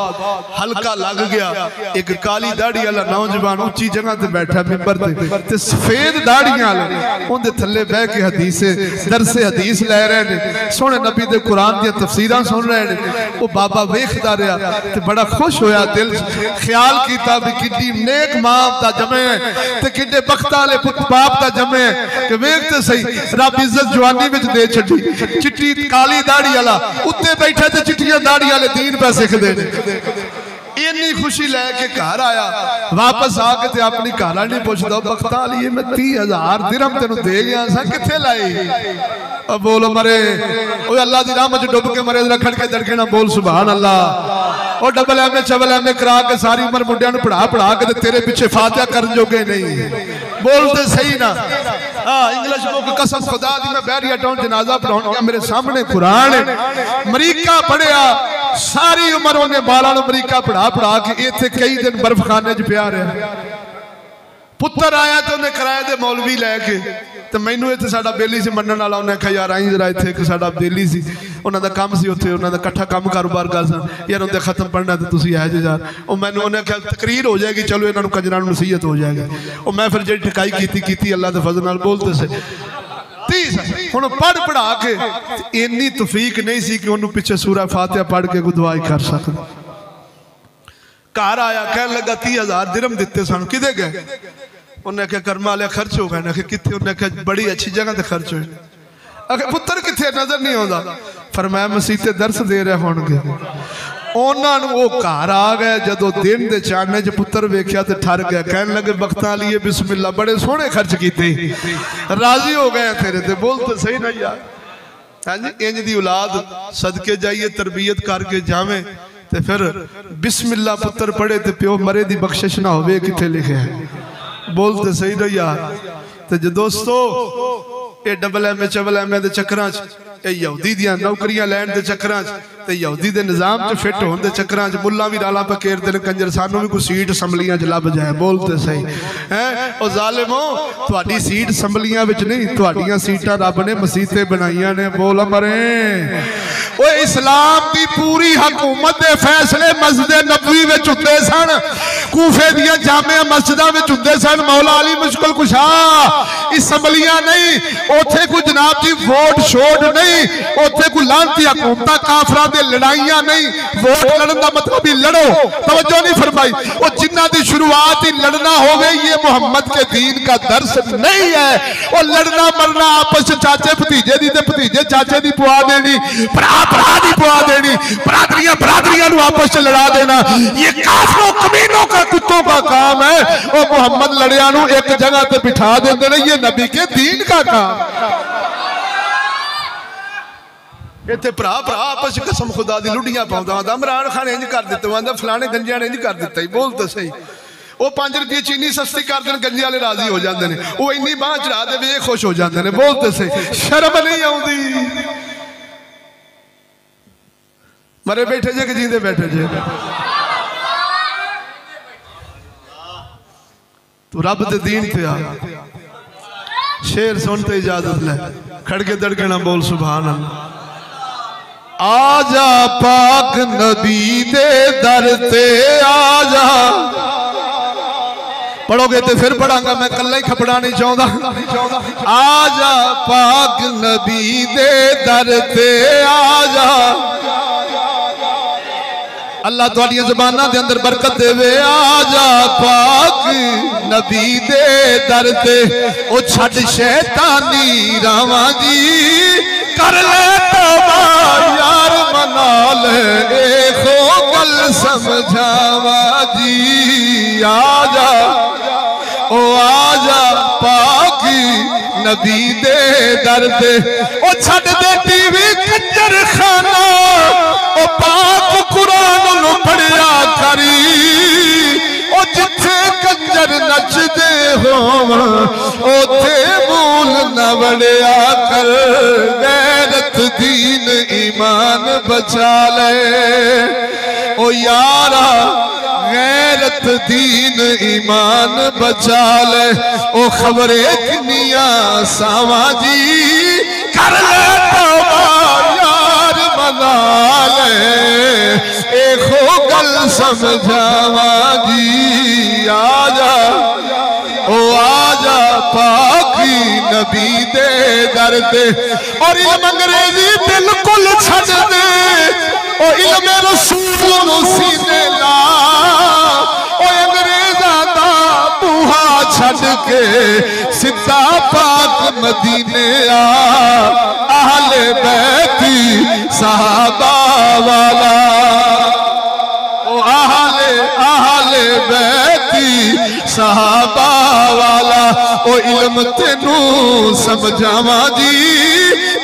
हल्का लग गया। एक काली दाढ़ी वाला नौजवान उच्ची जगह ते बैठा मिंबर ते सफेद दाढ़ियां वाले उनदे थल्ले बह के हदीसे दरसे हदीस लै रहे ने, सोहने नबी दे कुरान दी तफसीरां सुन रहे ने। वो बाबा वेखदा रहा ते बड़ा खुश होया, दिल ख्याल कीता भी किड्डी नेक मां दा जमे ते किड्डे बख्त वाले पुत बाप दा जमे कि वेख ते सही रब इज्जत जवानी विच दे छड्डी। चिट्टी काली दाढ़ी वाला उत्ते बैठा ते चिट्टियां दाढ़ी वाले दीन पे सिखदे ने। इन्नी खुशी लैके घर आया, वापस आके ते अपनी घरा नहीं पुछदा, बख्ता लिए मैं 30,000 दिरहम तेनू दे गया सा, किथे लाई? अब बोलो मरे, ओ अल्लाह दी रहमत च डुब के मरे, रखड़ के दड़के ना बोल सुभान अल्लाह। ओ डबल एम चबल एम करा के सारी उम्र मुंडियां नूं पढ़ा के ते तेरे पीछे फातिहा करन जोगे नहीं। बोलते सही ना। हाँ, इंग्लिश बुक कसम खुदा दी, मैं बैरिया टाउन जनाजा पढ़ाउण गया, मेरे सामने कुरान है, अमरीका पढ़िया, सारी उम्र उन्हें बालां नूं अमरीका पढ़ा के इत्थे कई दिन बर्फखाने च पिया रहा। पुत्र आया तो उन्हें किराए दे मौलवी लैके तो मैनू इत्थे साडा बेली से मनण वाला, उन्हें आख्या यार आई जरा इत्थे एक साडा बेली सी, उन्हां दा काम सी, उत्थे उन्हां दा इकट्ठा काम कारोबार कर सन यार, उन्हें खत्म पढ़ना तो तुसीं आ जाओ यार। और मैनू उन्हें आख्या तकरीर हो जाएगी, चलो इन्हां नूं कंजरां नूं नसीहत हो जाएगी। और मैं फिर जिहड़ी ठकाई कीती अल्लाह दे फजल नाल बोलते से हुण पढ़ पढ़ा के इन्नी तौफीक नहीं सी कि उन्होंने पिछे सूरा फातिहा पढ़ के कोई दुआ कर सकदा। घर आया कह लगा 30,000 दिरहम दिते सन, किदे गए? उन्हें आख्या कर्मा वाले खर्च हो गए। कितने? उन्हें आख्या बड़ी अच्छी जगह ते खर्च होए। आख्या पुत्र कितने? नजर नहीं आता। फरमाया मसीते दर्स दे रहे होणगे। उन्होंने वो घर आ गए, जदों दिन दे चानने च पुत्र वेख्या तो ठर गया, कहने लगे बख्तां लिए बिस्मिल्लाह, बड़े सोहने खर्च किए, राजी हो गए तेरे ते। बोल तो सही ना यार। हाँ जी, इंज दी औलाद सदके जाइए, तरबियत करके जावे ते फिर बिस्मिल्लाह पुत्र पढ़े ते प्यो मरे दी बख्शिश ना होवे, किथे लिखे है? बोलते सही ना यार। तो जो दोस्तों ये डबल एम चबल एम दे चक्करां च, यहूदी दियां नौकरियां लैण दे चक्करां च, ते यहूदी दे निजाम च फिट होने दे चक्करां च मुल्ला भी राला पकेरदे ने, कंजर सानू भी कोई सीट असैम्बलियां च लभ जाए। बोलते सही है। ओ जालिमो, तुहाडी सीट असैम्बलियां विच नहीं, तुहाडियां सीटां रब ने मसीते बनाईयां ने। बोल मरे। ओ इस्लाम दी पूरी हुकूमत दे फैसले मस्जिद नबवी विच हुंदे सन, कूफे दियां जामिया मस्जिदां विच हुंदे सन। मौला अली मुश्किल कुशा असैम्बलियां नहीं, उथे कोई जनाब जी वोट शोट नहीं, उथे कोई लानती हुकूमतां काफरां दे लड़ाइयां नहीं। वोट लड़न दा मतलब ही लड़ो, तवज्जो नहीं फरमाई। वो जिन्हां दी शुरुआत ही लड़ना होवे, ये मोहम्मद के दीन का दर्स नहीं है। वो लड़ना मरना आपस चाचे भतीजे दी ते भतीजे चाचे दी पुआ देनी, भरा दी पुआ देनी, बरादरियां नूं आपस च लड़ा देना, ये काफिरों कमीनों का कुत्तों का काम है। वो मोहम्मद लड़िया नूं एक जगह ते बिठा देंदे ने, ये नबी के दीन का काम। इत्थे भरा आपस कसम खुदा दी लुडियां पाउंदा आंदा इमरान खान इंज कर दित्ता, आंदा फलाने गंजियां ने इंज कर दित्ता ही। बोल तो सही। वो 5 रुपये चीनी सस्ती कर देन, गंजे वाले राजी हो जाते हैं। वो इन्नी बांह चढ़ा दे वे खुश हो जाते हैं। बोल तो सही। शर्म नहीं आउंदी। मरे बैठे जे कि जींदे बैठे जे? तू रब दे दीन पे आ। शेर सुनते इजाजत ले, खड़के दड़के ना बोल सुभान अल्लाह। आजा पाक नबी दे दर ते आजा। पढ़ोगे तो फिर पढ़ांगा, मैं कल्ला ही खपड़ा नहीं चाहता। आजा पाक नबी दे दर ते आजा। अल्लाह तुहाडी ज़बानां दे अंदर बरकत देवे। आजा पाक नबी दे दर ते ओ छड़ शैतानी रावां जी, कर ले तौबा यार मना ले, खो गल समझावा जी। आजा ओ आजा पाक नबी दे दर ते ओ छड़ दे टीवी कंजर खाना, ओ पाक कुरान नु पढ़िया करी। ओ जिथे कंजर नचदे होवन ओथे भूल न वड़िया कर। गैरत दीन ईमान बचा ले ओ यारा, गैरत दीन ईमान बचा ले। ओ खबरे किनिया सावा जी, कर ले तौबा यार मना ले, खो गल समझावा जी। आजा ओ आजा पाकी नबी दे दर ते। और इल्म अंग्रेजी बिल्कुल छड़ दे, ओ इल्म रसूल नु सीने ला। ओ अंग्रेज़ां दा बूहा छड़ के सीधा पाक मदीने आ। अहले बैती सहाबा वाला, ओ अहले बैती सहाबा वाला। ओ इल्म तेनू समझावा जी,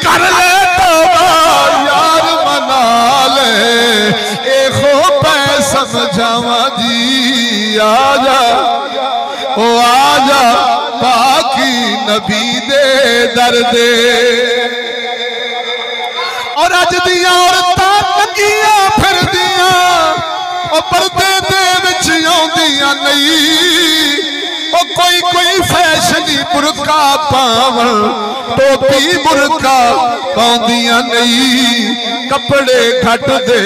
कर ले तौबा यार मना ले, खो पै समझावा जी। आजा ओ आजा पाकी नबी दे दर दे। और अज दियां औरतां लगियां फिरदियां, ओ पर्दे दे विच आउंदियां नहीं। ओ कोई कोई फैशनी बुरका पावन, टोपी बुरका पाउंदियां नहीं। कपड़े घट दे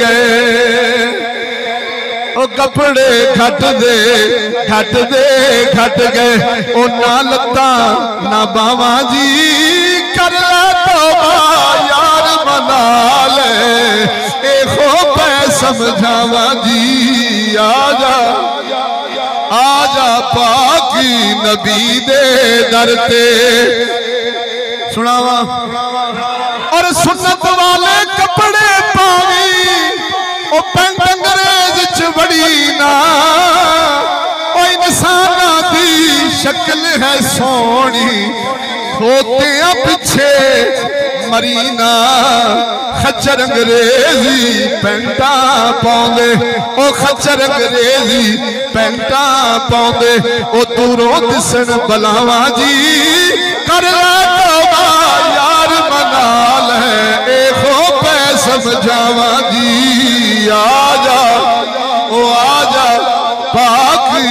गए, ओ कपड़े घट दे गए। ओ ना लत्ता ना बावा जी, कर ले तौबा यार मना ले, खो पै समझावा जी। आजा आजा पाकी नबी दे दर ते। सुनावा और सुन्नत वाले कपड़े पावी, ओ पैंट अंग्रेज च बड़ी ना। ओ इंसाना दी शक्ल है सोनी, होते पिछे मरीना। खच्चर अंग्रेजी पैंटा पाउंदे, ओ खच्चर अंग्रेजी पैंटा पाउंदे। ओ दूरों दिसन बलावा जी, कर ले तौबा यार मना ले, खो पै समझावा जी। आजा ओ आजा पाकी।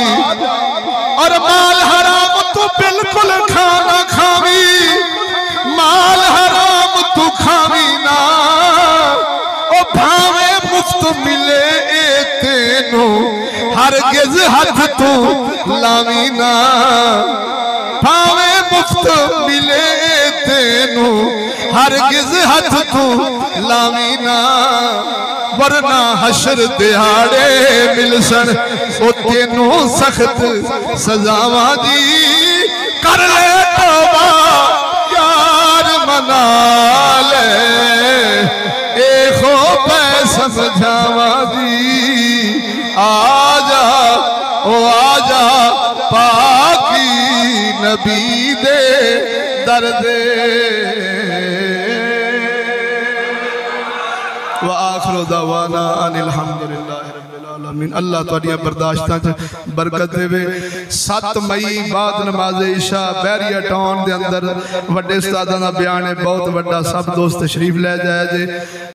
और माल हराम तू बिल्कुल खाना खावी, माल हराम तू खावी ना। ओ भावे मुफ्त मिले तेनू, हरगिज हाथ तू लावी ना। भावे मुफ्त मिले तेनू, हरगिज हाथ तू लावी ना। वरना हशर दिहाड़े मिलसन, ओ तेनू सख्त सजावा जी। कर ले तौबा यार मना ले, खो पै समझावा जी। आजा ओ आजा पाकी नबी दे दर दे। व आखिरु दावाना अनिल हम्दुलिल्लाहि रब्बिल आलमीन। अल्लाह तुहाडियां बर्दाश्तां च बरकत देवे। 7 मई बाद नमाज़े इशा बैरिया टाउन दे अंदर वड्डे उस्तादां दा बयान है, बहुत वड्डा। सब दोस्त तशरीफ लै जाया जे।